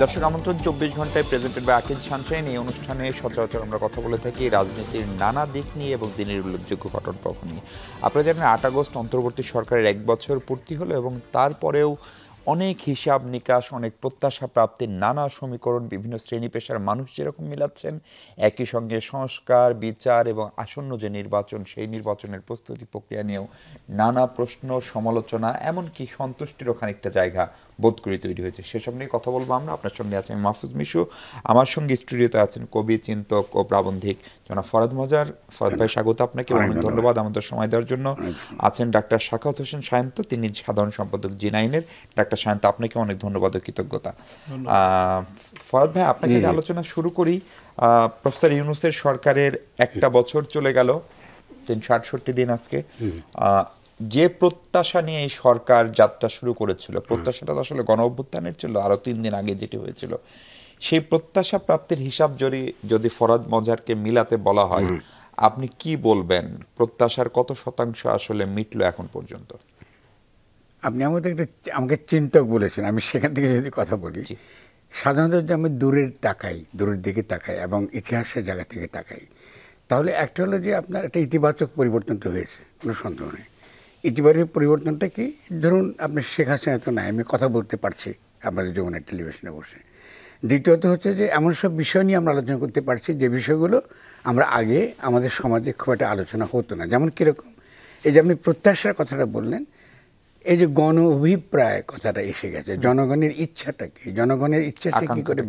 দর্শক আমন্ত্রণ ২৪ ঘন্টায় প্রেজেন্টেড বাই আকিজ সানশাইন। এই অনুষ্ঠানে সচরাচর আমরা কথা বলে থাকি রাজনীতির নানা দিক নিয়ে এবং দিনের উল্লেখযোগ্য ঘটনাপ্রবাহ নিয়ে। আপনারা জানেন ৮ আগস্ট অন্তর্বর্তী সরকারের ১ বছর পূর্তি হলো এবং তারপরেও অনেক হিসাব নিকাশ, অনেক প্রত্যাশা প্রাপ্তির নানা সমীকরণ বিভিন্ন শ্রেণী পেশার মানুষ যেরকম মিলাচ্ছেন, একই সঙ্গে সংস্কার, বিচার এবং আসন্ন যে নির্বাচন, সেই নির্বাচনের প্রস্তুতি প্রক্রিয়া নিয়েও নানা প্রশ্ন, সমালোচনা, এমনকি সন্তুষ্টিরও খানিকটা জায়গা বোধ করে তৈরি হয়েছে। সেসব নিয়ে কথা বলবো আমরা। আপনার সঙ্গে আছেন মাহফুজ মিশু, আমার সঙ্গে স্টুডিওতে আছেন কবি, চিন্তক ও প্রাবন্ধিক জনাব ফরাদ মজার। ফরাদ ভাই, স্বাগত আপনাকে, অনেক ধন্যবাদ আমাদের সময় দেওয়ার জন্য। আছেন ডাক্তার সাখাওয়াত হোসেন সায়ন্ত, তিনি সাধারণ সম্পাদক জি9-এর। ডাক্তার সায়ন্ত, আপনাকে অনেক ধন্যবাদ ও কৃতজ্ঞতা। ফরাদ ভাই, আপনাকে আলোচনা শুরু করি। প্রফেসর ইউনূসের সরকারের একটা বছর চলে গেল, ৩৬৮ দিন আজকে। যে প্রত্যাশা নিয়ে এই সরকার যাত্রা শুরু করেছিল, প্রত্যাশাটা আসলে গণ অভ্যুত্থানের ছিল, আরো ৩ দিন আগে যেটি হয়েছিল, সেই প্রত্যাশা প্রাপ্তির হিসাব যদি ফরাদ মজারকে মিলাতে বলা হয়, আপনি কি বলবেন? প্রত্যাশার কত শতাংশ আসলে মিটলো এখন পর্যন্ত? আপনি আমাকে চিন্তক বলেছেন, আমি সেখান থেকে যদি কথা বলি, সাধারণত যদি আমি দূরের দিকে তাকাই এবং ইতিহাসের জায়গা থেকে তাকাই, তাহলে একটা হলো যে আপনার একটা ইতিবাচক পরিবর্তন তো হয়েছে, কোনো সন্দেহ নেই। ইতিবাচক পরিবর্তনটা কি? ধরুন আপনি শেখ হাসিনা তো নাই, আমি কথা বলতে পারছি আপনাদের যমুনার টেলিভিশনে বসে। দ্বিতীয়ত হচ্ছে যে এমন সব বিষয় নিয়ে আমরা আলোচনা করতে পারছি যে বিষয়গুলো আমরা আগে আমাদের সমাজে খুব একটা আলোচনা হতো না। যেমন কীরকম, এই যে আপনি প্রত্যাশার কথাটা বললেন, এই যে গণ অভিপ্রায় কথাটা এসে গেছে। জনগণের ইচ্ছাটা কি, জনগণের ইচ্ছাটা কী করে,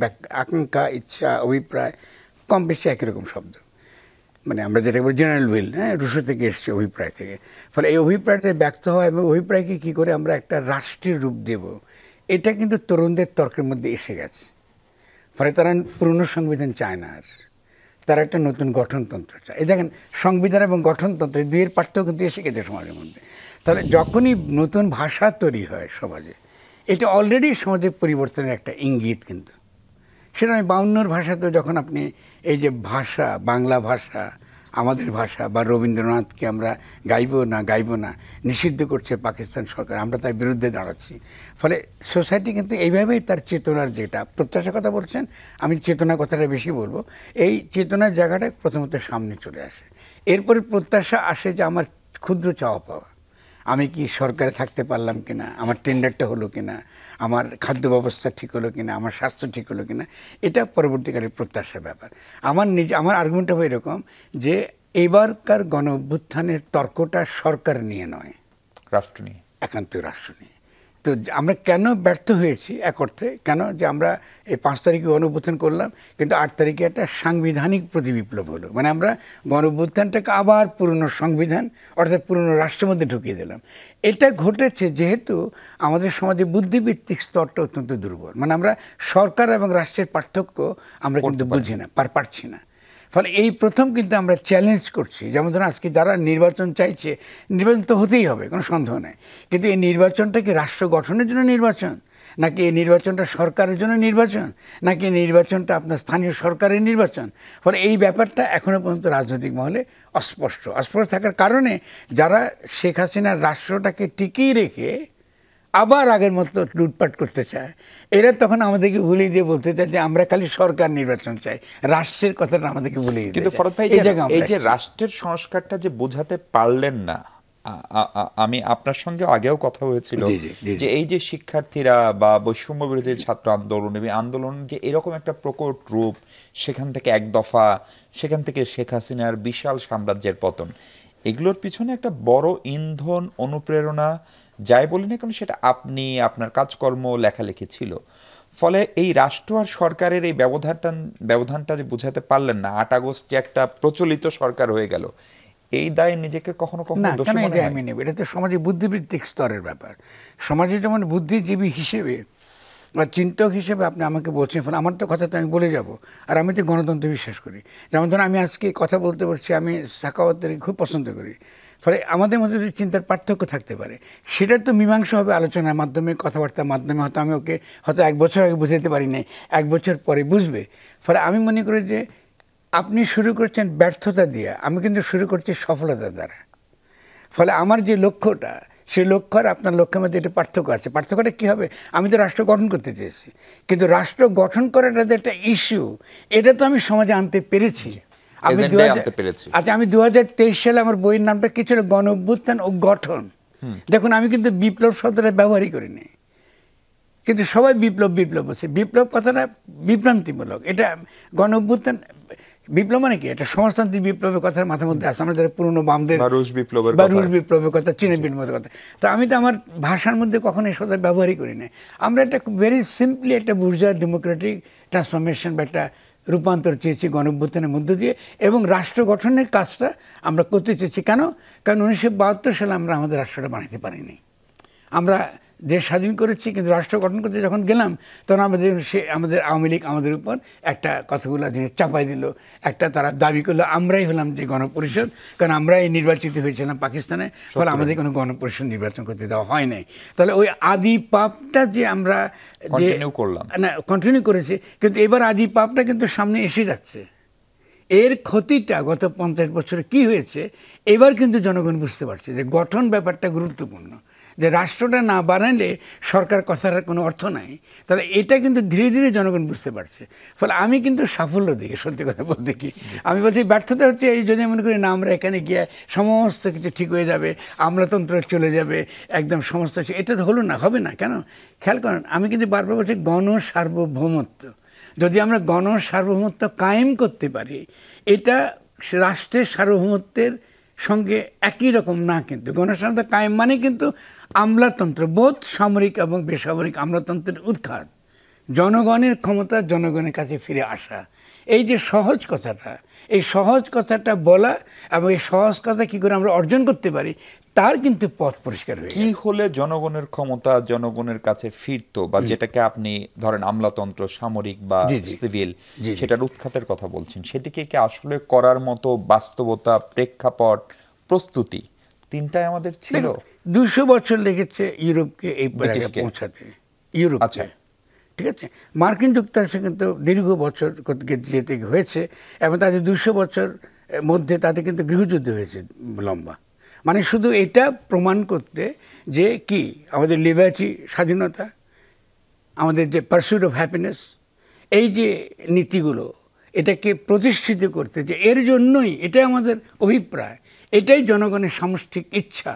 আকাঙ্ক্ষা, ইচ্ছা, অভিপ্রায় কম বেশি একই রকম শব্দ। মানে আমরা যেটা বলি জেনারেল উইল, রুশো থেকে এসছে, অভিপ্রায় থেকে। ফলে এই অভিপ্রায়টা ব্যক্ত হয় এবং অভিপ্রায়কে কী করে আমরা একটা রাষ্ট্রের রূপ দেব, এটা কিন্তু তরুণদের তর্কের মধ্যে এসে গেছে। ফলে তারা পুরনো সংবিধান চায় না, আর তারা একটা নতুন গঠনতন্ত্র চায়। এই দেখেন, সংবিধান এবং গঠনতন্ত্র দুইয়ের পার্থক্য কিন্তু এসে গেছে সমাজের মধ্যে। তাহলে যখনই নতুন ভাষা তৈরি হয় সমাজে, এটা অলরেডি সমাজের পরিবর্তনের একটা ইঙ্গিত। কিন্তু সেটা আমি 52-র ভাষাতেও যখন আপনি এই যে ভাষা, বাংলা ভাষা আমাদের ভাষা, বা রবীন্দ্রনাথকে আমরা গাইব না নিষিদ্ধ করছে পাকিস্তান সরকার, আমরা তার বিরুদ্ধে দাঁড়াচ্ছি। ফলে সোসাইটি কিন্তু এইভাবেই তার চেতনার, যেটা প্রত্যাশার কথা বলছেন, আমি চেতনার কথাটা বেশি বলবো, এই চেতনার জায়গাটা প্রথমত সামনে চলে আসে। এরপরে প্রত্যাশা আসে যে আমার ক্ষুদ্র চাওয়া পাওয়া, আমি কি সরকারে থাকতে পারলাম কিনা, আমার টেন্ডারটা হলো কিনা, আমার খাদ্য ব্যবস্থা ঠিক হলো কিনা, আমার স্বাস্থ্য ঠিক হলো কিনা, এটা পরবর্তীকালে প্রত্যাশার ব্যাপার। আমার আর্গুমেন্টটা হয় এরকম যে এবারকার গণ অভ্যুত্থানের তর্কটা সরকার নিয়ে নয়, রাষ্ট্র নিয়ে, একান্ত রাষ্ট্র নিয়ে। তো আমরা কেন ব্যর্থ হয়েছি এক অর্থে, কেন যে আমরা এই 5 তারিখে গণ অভ্যুত্থান করলাম, কিন্তু 8 তারিখে একটা সাংবিধানিক প্রতিবিপ্লব হলো। মানে আমরা গণ অভ্যুত্থানটাকে আবার পুরনো সংবিধান, অর্থাৎ পুরনো রাষ্ট্রের মধ্যে ঢুকিয়ে দিলাম। এটা ঘটেছে যেহেতু আমাদের সমাজে বুদ্ধিভিত্তিক স্তরটা অত্যন্ত দুর্বল। মানে আমরা সরকার এবং রাষ্ট্রের পার্থক্য আমরা কিন্তু বুঝি না, পারছি না। ফলে এই প্রথম কিন্তু আমরা চ্যালেঞ্জ করছি। যেমন ধরুন আজকে যারা নির্বাচন চাইছে, নির্বাচন তো হতেই হবে, কোনো সন্দেহ নেই, কিন্তু এই নির্বাচনটা কি রাষ্ট্র গঠনের জন্য নির্বাচন, নাকি এই নির্বাচনটা সরকারের জন্য নির্বাচন, নাকি এই নির্বাচনটা আপনার স্থানীয় সরকারের নির্বাচন? ফলে এই ব্যাপারটা এখনও পর্যন্ত রাজনৈতিক মহলে অস্পষ্ট থাকার কারণে যারা শেখ হাসিনার রাষ্ট্রটাকে টিকিয়ে রেখে আবার আগের মতো লুটপাট করতে চায়, এরা তখন আমাদেরকে ভুলিয়ে দিয়ে বলতে চায় যে আমরা খালি সরকার নির্বাচন চাই, রাষ্ট্রের কথাটা আমাদেরকে ভুলিয়ে দিয়ে। কিন্তু ফরাদ ভাই, এই যে রাষ্ট্রের সংস্কারটা যে বোঝাতে পারলেন না, আমি আপনার সঙ্গে আগেও কথা হয়েছিল যে এই যে শিক্ষার্থীরা বা বৈষম্য বিরোধী ছাত্র আন্দোলন, এবং আন্দোলন যে এরকম একটা প্রকট রূপ, সেখান থেকে এক দফা, সেখান থেকে শেখ হাসিনার বিশাল সাম্রাজ্যের পতন, এগুলোর পিছনে একটা বড় ইন্ধন, অনুপ্রেরণা যাই বলি না কেন, সেটা আপনি, আপনার কাজকর্ম, লেখালেখি ছিল। ফলে এই রাষ্ট্র আর সরকারের এই ব্যবধানটা যে বুঝাতে পারলেন না, 8 আগস্ট যে একটা প্রচলিত সরকার হয়ে গেল, এই দায় নিজেকে কখনো দোষী মনে হয়? আমি নেব, এটা তো সমাজে বুদ্ধিবৃত্তিক স্তরের ব্যাপার। সমাজে যেমন বুদ্ধিজীবী হিসেবে বা চিন্তক হিসেবে আপনি আমাকে বলছেন, ফলে আমার তো কথা তো আমি বলে যাব, আর আমি তো গণতন্ত্র বিশ্বাস করি। যেমন ধরুন আমি আজকে কথা বলতে পারছি, আমি সাখাওয়াতের খুব পছন্দ করি। ফলে আমাদের মধ্যে যে চিন্তার পার্থক্য থাকতে পারে, সেটার তো মীমাংসা হবে আলোচনার মাধ্যমে, কথাবার্তার মাধ্যমে। হয়তো আমি ওকে 1 বছর আগে বুঝাতে পারি নাই, 1 বছর পরে বুঝবে। ফলে আমি মনে করি যে আপনি শুরু করছেন ব্যর্থতা দিয়ে, আমি কিন্তু শুরু করছি সফলতা দ্বারা। ফলে আমার যে লক্ষ্যটা, সেই লক্ষ্য আর আপনার লক্ষ্যের মধ্যে একটা পার্থক্য আছে। পার্থক্যটা কী হবে? আমি তো রাষ্ট্র গঠন করতে চেয়েছি, কিন্তু রাষ্ট্র গঠন করাটা যে একটা ইস্যু, এটা তো আমি সমাজে আনতে পেরেছি। আমি আচ্ছা, আমি 2023 সালে আমার বইয়ের নামটা কি ছিল? গণ অভ্যুত্থান ও গঠন। দেখুন, আমি কিন্তু বিপ্লব শব্দটা ব্যবহারই করিনি, কিন্তু সবাই বিপ্লব বিপ্লব বলছে। বিপ্লব কথাটা বিভ্রান্তিমূলক। এটা গণ অভ্যুত্থান, বিপ্লব মানে কি? এটা সমাজতান্ত্রিক বিপ্লবের কথার মাথার মধ্যে আছে, আমাদের পুরনো বামদের বা রুশ বিপ্লবের কথা, চীনের বিপ্লবের কথা। তো আমি তো আমার ভাষার মধ্যে কখনো এই শব্দ ব্যবহারই করি না। আমরা একটা ভেরি সিম্পলি একটা বুর্জোয়া ডেমোক্রেটিক ট্রান্সফরমেশন বা একটা রূপান্তর চেয়েছি গণ অভ্যুত্থানের মধ্য দিয়ে, এবং রাষ্ট্র গঠনের কাজটা আমরা করতে চেয়েছি। কেন? কারণ 1972 সালে আমরা আমাদের রাষ্ট্রটা বানাতে পারিনি। আমরা দেশ স্বাধীন করেছি, কিন্তু রাষ্ট্র গঠন করতে যখন গেলাম তখন আমাদের আওয়ামী লীগ আমাদের উপর একটা কতগুলো জিনিস চাপাই দিল। একটা তারা দাবি করলো আমরাই হলাম যে গণপরিষদ, কারণ আমরাই নির্বাচিত হয়েছিলাম পাকিস্তানে, ফলে আমাদের কোনো গণপরিষদ নির্বাচন করতে দেওয়া হয় নাই। তাহলে ওই আদি পাপটা যে আমরা কন্টিনিউ করেছি, কিন্তু এবার আদি পাপটা কিন্তু সামনে এসে যাচ্ছে। এর ক্ষতিটা গত 50 বছরে কি হয়েছে, এবার কিন্তু জনগণ বুঝতে পারছে যে গঠন ব্যাপারটা গুরুত্বপূর্ণ, যে রাষ্ট্রটা না বানালে সরকার কথার কোনো অর্থ নাই। তাহলে এটা কিন্তু ধীরে ধীরে জনগণ বুঝতে পারছে। ফলে আমি কিন্তু সাফল্য দিকে, সত্যি কথা বলতে কি, আমি বলছি ব্যর্থতা হচ্ছে এই, যদি মনে করি না আমরা এখানে গিয়ে সমস্ত কিছু ঠিক হয়ে যাবে, আমলাতন্ত্র চলে যাবে, একদম সমস্ত, এটা তো হলো না, হবে না। কেন? খেয়াল করেন, আমি কিন্তু বারবার বলছি গণসার্বভৌমত্ব। যদি আমরা গণসার্বভৌমত্ব কায়েম করতে পারি, এটা রাষ্ট্রের সার্বভৌমত্বের সঙ্গে একই রকম না। কিন্তু গণসার্বভৌমত্ব কায়েম মানে কিন্তু আমলাতন্ত্র, বোধ সামরিক এবং বেসামরিক আমলাতন্ত্রের উৎখাত, জনগণের ক্ষমতা জনগণের কাছে ফিরে আসা। এই যে সহজ কথাটা, এই সহজ কথাটা বলা এবং এই সহজ কথা কী করে আমরা অর্জন করতে পারি, তার কিন্তু পথ পরিষ্কার হয়ে কি হলে জনগণের ক্ষমতা জনগণের কাছে ফিরতো, বা যেটাকে আপনি ধরেন আমলাতন্ত্র, সামরিক বা সিভিল, সেটার উৎখাতের কথা বলছেন, সেটিকে কি আসলে করার মতো বাস্তবতা, প্রেক্ষাপট, প্রস্তুতি তিনটাই আমাদের ছিল? 200 বছর লেগেছে ইউরোপকে এই জায়গায় পৌঁছাতে। ইউরোপ, আচ্ছা ঠিক আছে, মার্কিন যুক্তরাষ্ট্রে কিন্তু দীর্ঘ বছর যেতে হয়েছে, এবং তাদের 200 বছর মধ্যে তাদের কিন্তু গৃহযুদ্ধ হয়েছে লম্বা। মানে শুধু এটা প্রমাণ করতে যে কি আমাদের লিবার্টি, স্বাধীনতা, আমাদের যে পারস্যুট অফ হ্যাপিনেস, এই যে নীতিগুলো, এটাকে প্রতিষ্ঠিত করতে, যে এর জন্যই, এটাই আমাদের অভিপ্রায়, এটাই জনগণের সামষ্টিক ইচ্ছা,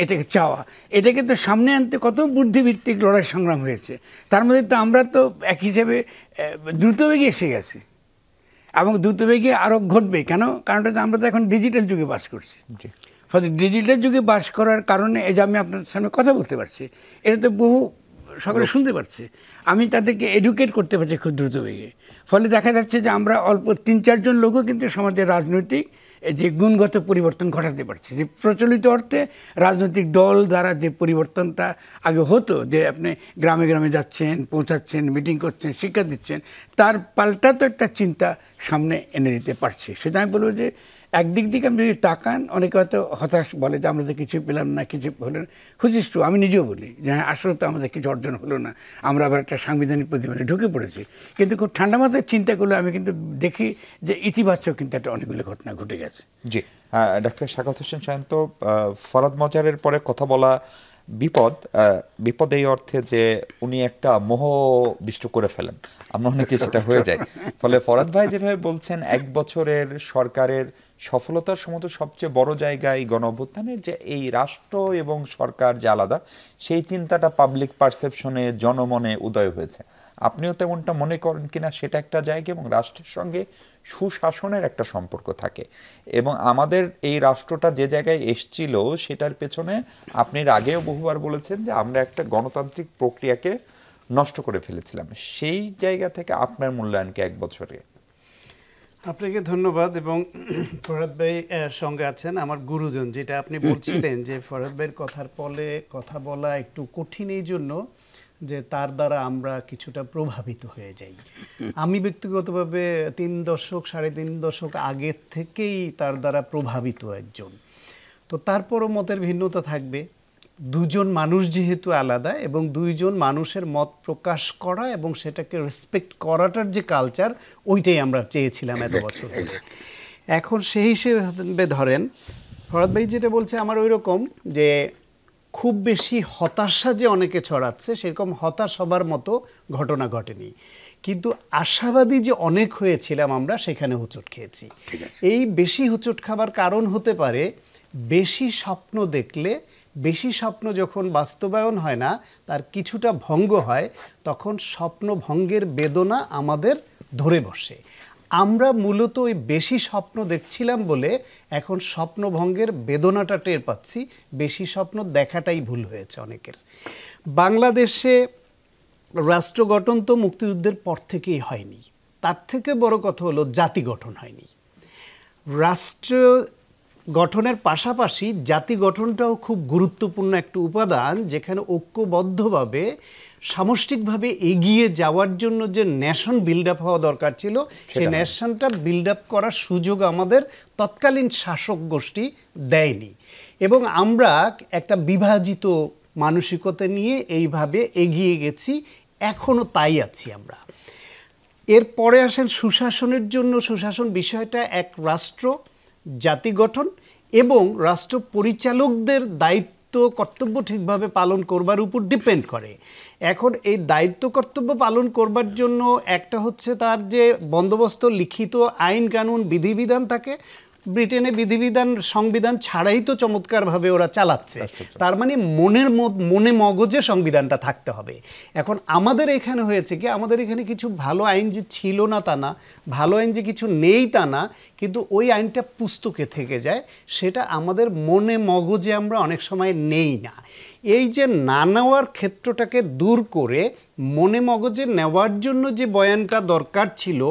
এটাকে চাওয়া, এটাকে তো সামনে আনতে কত বুদ্ধিভিত্তিক লড়াই সংগ্রাম হয়েছে। তার মধ্যে তো আমরা তো এক হিসেবে দ্রুতবেগে এসে গেছি, এবং দ্রুতবেগে আরও ঘটবে। কেন? কারণটা আমরা তো এখন ডিজিটাল যুগে বাস করছি। ফলে ডিজিটাল যুগে বাস করার কারণে এই যে আমি আপনার সামনে কথা বলতে পারছি, এটা তো বহু সকলে শুনতে পারছে, আমি তাদেরকে এডুকেট করতে পারছি খুব দ্রুতবেগে। ফলে দেখা যাচ্ছে যে আমরা অল্প 3-4 জন লোকও কিন্তু সমাজের রাজনৈতিক যে গুণগত পরিবর্তন ঘটাতে পারছে। যে প্রচলিত অর্থে রাজনৈতিক দল দ্বারা যে পরিবর্তনটা আগে হতো, যে আপনি গ্রামে গ্রামে যাচ্ছেন, পৌঁছাচ্ছেন, মিটিং করছেন, শিক্ষা দিচ্ছেন, তার পাল্টা তো একটা চিন্তা সামনে এনে দিতে পারছে। সেটা আমি বলবো যে একদিক দিকে আমি যদি তাকান, অনেকে হয়তো হতাশ বলে যে আমরা তো কিছু পেলাম না, কিছু হলো না। হুজিষ্টু আমি নিজেও বলি যে হ্যাঁ, আসলে তো আমাদের কিছু অর্জন হলো না, আমরা আবার একটা সাংবিধানিক প্রতিবাদে ঢুকে পড়েছি। কিন্তু খুব ঠান্ডা মাথায় চিন্তা করলে আমি কিন্তু দেখি যে ইতিবাচক কিন্তু একটা অনেকগুলো ঘটনা ঘটে গেছে। জি, ডক্টর সাখাওয়াত হোসেন সায়ন্ত, ফরহাদ মজারের পরে কথা বলা বিপদ এই অর্থে যে উনি একটা মোহবিষ্ট করে ফেলেন, আমরা অনেকে সেটা হয়ে যায়। ফলে ফরহাদ ভাই যেভাবে বলছেন, 1 বছরের সরকারের সফলতার সময় সবচেয়ে বড় জায়গায় গণ অভ্যুত্থানের যে এই রাষ্ট্র এবং সরকার যে আলাদা, সেই চিন্তাটা পাবলিক পারসেপশনে, জনমনে উদয় হয়েছে। আপনিও তেমনটা মনে করেন কিনা সেটা একটা জায়গা, এবং রাষ্ট্রের সঙ্গে সুশাসনের একটা সম্পর্ক থাকে, এবং আমাদের এই রাষ্ট্রটা যে জায়গায় এসছিল সেটার পেছনে আপনি আগেও বহুবার বলেছেন যে আমরা একটা গণতান্ত্রিক প্রক্রিয়াকে নষ্ট করে ফেলেছিলাম। সেই জায়গা থেকে আপনার মূল্যায়ন কি 1 বছরে? আপনাকে ধন্যবাদ। এবং ফরহাদ ভাই সঙ্গে আছেন আমার গুরুজন, যেটা আপনি বলছিলেন যে ফরহাদ ভাইয়ের কথার ফলে কথা বলা একটু কঠিন এই জন্য যে তার দ্বারা আমরা কিছুটা প্রভাবিত হয়ে যাই। আমি ব্যক্তিগতভাবে 3 দশক 3.5 দশক আগের থেকেই তার দ্বারা প্রভাবিত একজন। তো তারপরও মতের ভিন্নতা থাকবে, দুজন মানুষ যেহেতু আলাদা, এবং 2 জন মানুষের মত প্রকাশ করা এবং সেটাকে রেসপেক্ট করাটার যে কালচার, ওইটাই আমরা চেয়েছিলাম এত বছর ধরে। এখন সেই হিসেবে ধরেন ফরহাদ ভাই যেটা বলছে আমার ওই রকম, যে খুব বেশি হতাশা যে অনেকে ছড়াচ্ছে সেরকম হতাশ হবার মতো ঘটনা ঘটেনি, কিন্তু আশাবাদী যে অনেক হয়েছিলাম আমরা সেখানে হোঁচট খেয়েছি। এই বেশি হোঁচট খাবার কারণ হতে পারে বেশি স্বপ্ন দেখলে, বেশি স্বপ্ন যখন বাস্তবায়ন হয় না, তার কিছুটা ভঙ্গ হয়, তখন স্বপ্ন ভঙ্গের বেদনা আমাদের ধরে বসে। আমরা মূলত ওই বেশি স্বপ্ন দেখছিলাম বলে এখন স্বপ্নভঙ্গের বেদনাটা টের পাচ্ছি। বেশি স্বপ্ন দেখাটাই ভুল হয়েছে অনেকের। বাংলাদেশে রাষ্ট্র গঠন তো মুক্তিযুদ্ধের পর থেকেই হয়নি, তার থেকে বড় কথা হলো জাতি গঠন হয়নি। রাষ্ট্র গঠনের পাশাপাশি জাতি গঠনটাও খুব গুরুত্বপূর্ণ একটা উপাদান, যেখানে ঐক্যবদ্ধভাবে সামষ্টিকভাবে এগিয়ে যাওয়ার জন্য যে ন্যাশন বিল্ড আপ হওয়া দরকার ছিল, সেই ন্যাশনটা বিল্ড আপ করার সুযোগ আমাদের তৎকালীন শাসক গোষ্ঠী দেয়নি, এবং আমরা একটা বিভাজিত মানসিকতা নিয়ে এইভাবে এগিয়ে গেছি, এখনও তাই আছি আমরা। এরপরে আসেন সুশাসনের জন্য। সুশাসন বিষয়টা এক রাষ্ট্র, জাতি গঠন এবং রাষ্ট্র পরিচালকদের দায়িত্ব কর্তব্য ঠিকভাবে পালন করবার উপর ডিপেন্ড করে। এখন এই দায়িত্ব কর্তব্য পালন করবার জন্য একটা হচ্ছে তার যে বন্দোবস্ত, লিখিত আইন কানুন বিধিবিধান থাকে। ব্রিটেনে বিধিবিধান সংবিধান ছাড়াই তো চমৎকারভাবে ওরা চালাচ্ছে, তার মানে মনে মগজে সংবিধানটা থাকতে হবে। এখন আমাদের এখানে হয়েছে কি, আমাদের এখানে কিছু ভালো আইন যে ছিল না তা না, ভালো আইন যে কিছু নেই তা না, কিন্তু ওই আইনটা পুস্তকে থেকে যায়, সেটা আমাদের মনে মগজে আমরা অনেক সময় নেই না। এই যে না নেওয়ার ক্ষেত্রটাকে দূর করে মনে মগজে নেওয়ার জন্য যে বয়ানটা দরকার ছিল,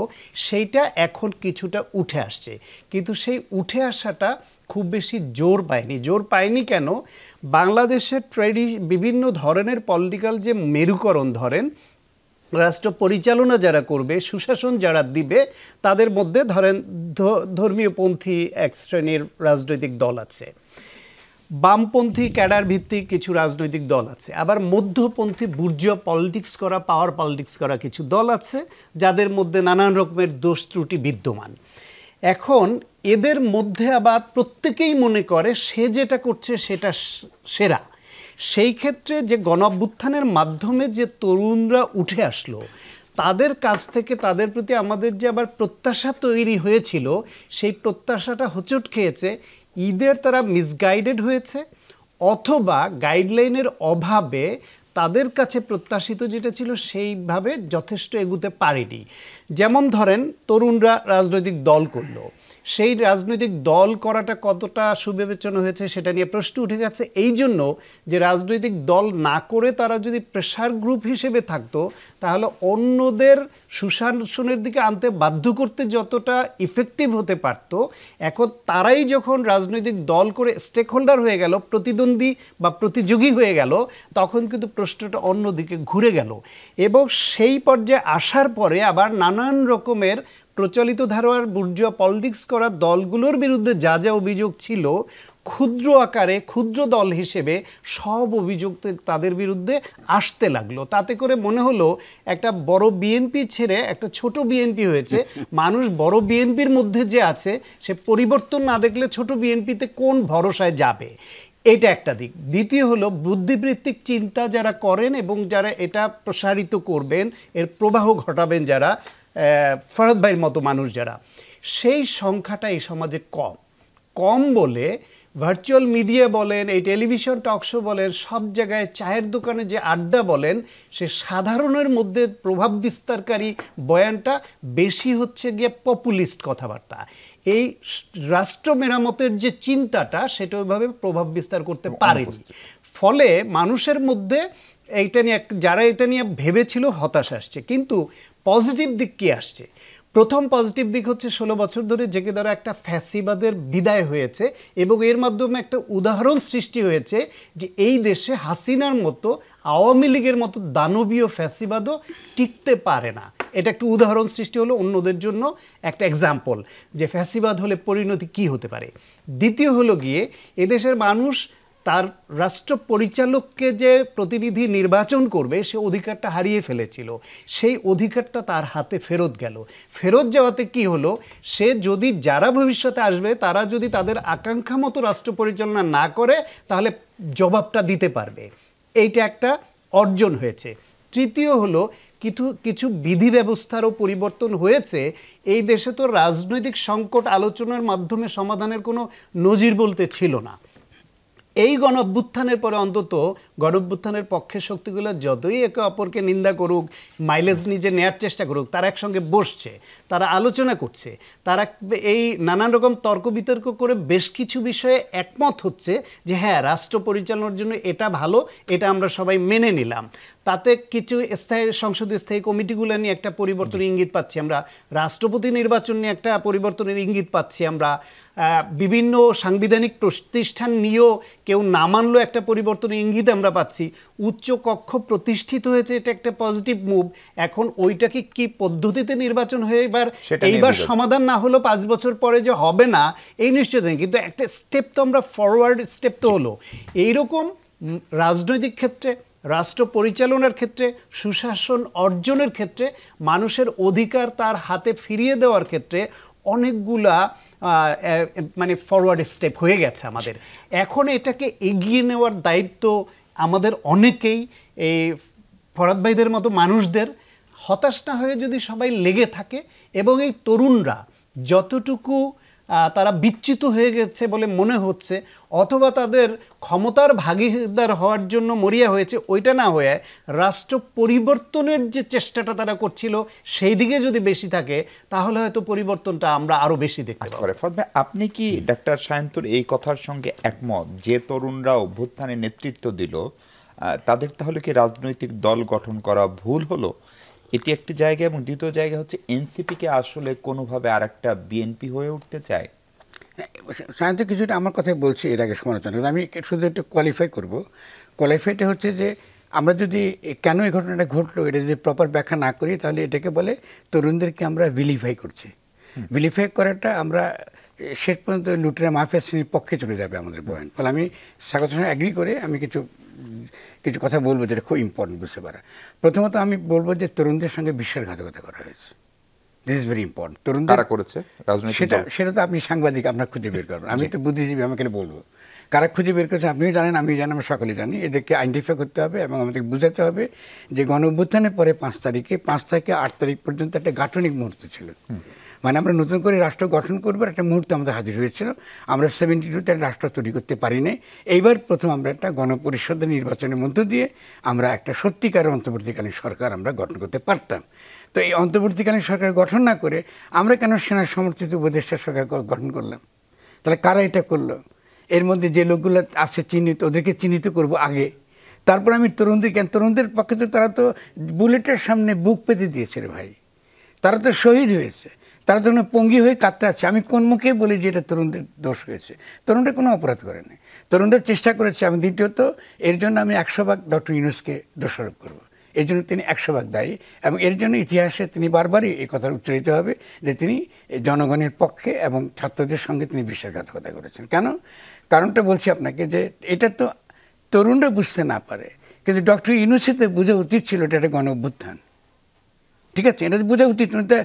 সেইটা এখন কিছুটা উঠে আসছে, কিন্তু সেই উঠে আসাটা খুব বেশি জোর পায়নি। জোর পায়নি কেন? বাংলাদেশের বিভিন্ন ধরনের পলিটিক্যাল যে মেরুকরণ ধরেন, রাষ্ট্র পরিচালনা যারা করবে, সুশাসন যারা দিবে, তাদের মধ্যে ধরেন ধর্মীয়পন্থী এক শ্রেণীর রাজনৈতিক দল আছে, বামপন্থী ক্যাডার ভিত্তিক কিছু রাজনৈতিক দল আছে, আবার মধ্যপন্থী বুর্জুয়া পলিটিক্স করা, পাওয়ার পলিটিক্স করা কিছু দল আছে, যাদের মধ্যে নানান রকমের দোষ ত্রুটি বিদ্যমান। এখন এদের মধ্যে আবার প্রত্যেকেই মনে করে সে যেটা করছে সেটা সেরা। সেই ক্ষেত্রে যে গণঅভ্যুত্থানের মাধ্যমে যে তরুণরা উঠে আসলো, তাদের কাছ থেকে তাদের প্রতি আমাদের যে আবার প্রত্যাশা তৈরি হয়েছিল, সেই প্রত্যাশাটা হোঁচট খেয়েছে। ঈদের তারা মিসগাইডেড হয়েছে, অথবা গাইডলাইনের অভাবে তাদের কাছে প্রত্যাশিত যেটা ছিল সেইভাবে যথেষ্ট এগুতে পারেনি। যেমন ধরেন, তরুণরা রাজনৈতিক দল করলো, সেই রাজনৈতিক দল করাটা কতটা সুবিবেচনা হয়েছে সেটা নিয়ে প্রশ্ন উঠে গেছে, এই জন্য যে রাজনৈতিক দল না করে তারা যদি প্রেশার গ্রুপ হিসেবে থাকতো, তাহলে অন্যদের সুশাসনের দিকে আনতে বাধ্য করতে যতটা ইফেক্টিভ হতে পারত, এখন তারাই যখন রাজনৈতিক দল করে স্টেক হোল্ডার হয়ে গেল, প্রতিদ্বন্দ্বী বা প্রতিযোগী হয়ে গেল, তখন কিন্তু প্রশ্নটা অন্যদিকে ঘুরে গেল। এবং সেই পর্যায়ে আসার পরে আবার নানান রকমের প্রচলিত ধারার বুর্জুয়া পলিটিক্স করা দলগুলোর বিরুদ্ধে যা যা অভিযোগ ছিল, ক্ষুদ্র আকারে ক্ষুদ্র দল হিসেবে সব অভিযোগ তাদের বিরুদ্ধে আসতে লাগলো। তাতে করে মনে হলো একটা বড় বিএনপি ছেড়ে একটা ছোট বিএনপি হয়েছে। মানুষ বড় বিএনপির মধ্যে যে আছে, সে পরিবর্তন না দেখলে ছোট বিএনপিতে কোন ভরসায় যাবে, এটা একটা দিক। দ্বিতীয় হলো বুদ্ধিবৃত্তিক চিন্তা যারা করেন এবং যারা এটা প্রসারিত করবেন, এর প্রবাহ ঘটাবেন, যারা ফরহাদ ভাইয়ের মতো মানুষ যারা, সেই সংখ্যাটা এই সমাজে কম বলে ভার্চুয়াল মিডিয়া বলেন, এই টেলিভিশন টকশো বলেন, সব জায়গায় চায়ের দোকানে যে আড্ডা বলেন, সে সাধারণের মধ্যে প্রভাব বিস্তারকারী বয়ানটা বেশি হচ্ছে গিয়ে পপুলিস্ট কথাবার্তা। এই রাষ্ট্র মেরামতের যে চিন্তাটা, সেটা ওইভাবে প্রভাব বিস্তার করতে পারেনি। ফলে মানুষের মধ্যে এইটা নিয়ে, যারা এটা নিয়ে ভেবেছিল, হতাশা আসছে। কিন্তু পজিটিভ দিক কি আসছে? প্রথম পজিটিভ দিক হচ্ছে 16 বছর ধরে জেগে ধরা একটা ফ্যাসিবাদের বিদায় হয়েছে, এবং এর মাধ্যমে একটা উদাহরণ সৃষ্টি হয়েছে যে এই দেশে হাসিনার মতো, আওয়ামী লীগের মতো দানবীয় ফ্যাসিবাদও টিকতে পারে না। এটা একটা উদাহরণ সৃষ্টি হলো অন্যদের জন্য, একটা এক্সাম্পল যে ফ্যাসিবাদ হলে পরিণতি কি হতে পারে। দ্বিতীয় হলো গিয়ে এদেশের মানুষ তার রাষ্ট্র পরিচালককে যে প্রতিনিধি নির্বাচন করবে, সে অধিকারটা হারিয়ে ফেলেছিল। সেই অধিকারটা তার হাতে ফেরত গেল। ফেরত যাওয়াতে কি হলো, সে যদি, যারা ভবিষ্যতে আসবে, তারা যদি তাদের আকাঙ্ক্ষা মতো রাষ্ট্র পরিচালনা না করে, তাহলে জবাবটা দিতে পারবে, এইটা একটা অর্জন হয়েছে। তৃতীয় হলো কিছু কিছু বিধি ব্যবস্থারও পরিবর্তন হয়েছে। এই দেশে তো রাজনৈতিক সংকট আলোচনার মাধ্যমে সমাধানের কোনো নজির বলতে ছিল না। এই গণ অভ্যুত্থানের পরে অন্তত গণ অভ্যুত্থানের পক্ষের শক্তিগুলো যতই একে অপরকে নিন্দা করুক, মাইলেজ নিজে নেয়ার চেষ্টা করুক, তারা একসঙ্গে বসছে, তারা আলোচনা করছে, তারা এই নানান রকম তর্ক বিতর্ক করে বেশ কিছু বিষয়ে একমত হচ্ছে যে হ্যাঁ, রাষ্ট্র পরিচালনার জন্য এটা ভালো, এটা আমরা সবাই মেনে নিলাম। তাতে কিছু সংসদীয় স্থায়ী কমিটিগুলো নিয়ে একটা পরিবর্তনের ইঙ্গিত পাচ্ছি আমরা, রাষ্ট্রপতি নির্বাচন নিয়ে একটা পরিবর্তনের ইঙ্গিত পাচ্ছি আমরা, বিভিন্ন সাংবিধানিক প্রতিষ্ঠান নিয়েও কেউ না মানলেও একটা পরিবর্তনের ইঙ্গিত আমরা পাচ্ছি। উচ্চ কক্ষ প্রতিষ্ঠিত হয়েছে, এটা একটা পজিটিভ মুভ। এখন ওইটাকে কি পদ্ধতিতে নির্বাচন হয়ে এইবার সমাধান না হলো 5 বছর পরে যে হবে না এই নিশ্চয়তা নেই, কিন্তু একটা স্টেপ তো আমরা ফরওয়ার্ড স্টেপ তো হলো। এইরকম রাজনৈতিক ক্ষেত্রে, রাষ্ট্র পরিচালনার ক্ষেত্রে, সুশাসন অর্জনের ক্ষেত্রে, মানুষের অধিকার তার হাতে ফিরিয়ে দেওয়ার ক্ষেত্রে অনেকগুলা মানে ফরওয়ার্ড স্টেপ হয়ে গেছে আমাদের। এখন এটাকে এগিয়ে নেওয়ার দায়িত্ব আমাদের অনেকেই, এই ফরহাদ ভাইদের মতো মানুষদের। হতাশ না হয়ে যদি সবাই লেগে থাকে এবং এই তরুণরা যতটুকু তারা বিচ্যুত হয়ে গেছে বলে মনে হচ্ছে, অথবা তাদের ক্ষমতার ভাগীদার হওয়ার জন্য মরিয়া হয়েছে, ওইটা না হয়ে রাষ্ট্র পরিবর্তনের যে চেষ্টাটা তারা করছিল সেই দিকে যদি বেশি থাকে, তাহলে হয়তো পরিবর্তনটা আমরা আরো বেশি দেখতে পাবো। আপনি কি ডাক্তার সায়ন্তর এই কথার সঙ্গে একমত যে তরুণরা অভ্যুত্থানে নেতৃত্ব দিল, তাদের তাহলে কি রাজনৈতিক দল গঠন করা ভুল হলো? এটি একটি জায়গা, এবং দ্বিতীয় জায়গা হচ্ছে এনসিপিকে আসলে কোনোভাবে আর একটা বিএনপি হয়ে উঠতে চায়। সায়ন্ত কিছুটা আমার কথাই বলছি এর আগে সমালোচনা, আমি শুধু একটু কোয়ালিফাই করব। কোয়ালিফাইটা হচ্ছে যে আমরা যদি কেন এই ঘটনাটা ঘটলো এটা যদি প্রপার ব্যাখ্যা না করি, তাহলে এটাকে বলে তরুণদেরকে আমরা ভিলিফাই করছি। ভিলিফাই করাটা আমরা শেষ পর্যন্ত লুটেরা মাফিয়া শ্রেণীর পক্ষে চলে যাবে আমাদের পয়েন্ট। ফলে আমি স্বাগত অ্যাগ্রি করে আমি কিছু কথা বলবো যেটা খুব ইম্পর্টেন্ট বুঝতে পারা। প্রথমত আমি বলবো যে তরুণদের সঙ্গে বিশ্বাসঘাতকতা করা হয়েছে। This is very important. তরুণরা করেছে সেটা তো আপনি সাংবাদিক, আপনার খুঁজে বের করবেন। আমি তো বুদ্ধিজীবী, আমাকে বলবো কারা খুঁজে বের করেছে। আপনিও জানেন, আমিও জানি, আমরা সকলেই জানি। এদেরকে আইডেন্টিফাই করতে হবে এবং আমাদেরকে বোঝাতে হবে যে গণ অভ্যুত্থানের পরে 5 থেকে 8 তারিখ পর্যন্ত একটা গাঠনিক মুহূর্ত ছিল। মানে আমরা নতুন করে রাষ্ট্র গঠন করবার একটা মুহূর্ত আমাদের হাজির হয়েছিল। আমরা 72-তে রাষ্ট্র তৈরি করতে পারি নাই। এইবার প্রথম আমরা একটা গণপরিষদের নির্বাচনের মধ্য দিয়ে আমরা একটা সত্যিকারের অন্তর্বর্তীকালীন সরকার আমরা গঠন করতে পারতাম। তো এই অন্তর্বর্তীকালীন সরকার গঠন না করে আমরা কেন সেনা সমর্থিত উপদেষ্টা সরকার গঠন করলাম? তাহলে কারা এটা করলো? এর মধ্যে যে লোকগুলো আছে চিহ্নিত, ওদেরকে চিহ্নিত করব আগে, তারপর আমি তরুণদের পক্ষে তো তারা তো বুলেটের সামনে বুক পেতে দিয়েছে রে ভাই, তারা তো শহীদ হয়েছে, তারা তখন পঙ্গি হয়ে কাতরাচ্ছে। আমি কোন মুখে বলি যে এটা তরুণদের দোষ হয়েছে? তরুণরা কোনো অপরাধ করেনি, তরুণরা চেষ্টা করেছে। আমি দ্বিতীয়ত এর জন্য আমি 100% ডক্টর ইউনূসকে দোষারোপ করব। এর জন্য তিনি 100% দায়ী, এবং এর জন্য ইতিহাসে তিনি বারবারই এই কথা উচ্চারিত হবে যে তিনি জনগণের পক্ষে এবং ছাত্রদের সঙ্গে তিনি বিশ্বাসঘাতকতা করেছেন। কেন? কারণটা বলছি আপনাকে, যে এটা তো তরুণরা বুঝতে না পারে, কিন্তু ডক্টর ইউনূসের বোঝা উচিত ছিল এটা একটা গণ অভ্যুত্থান। ঠিক আছে, এটা বোঝা উচিত, উনি তো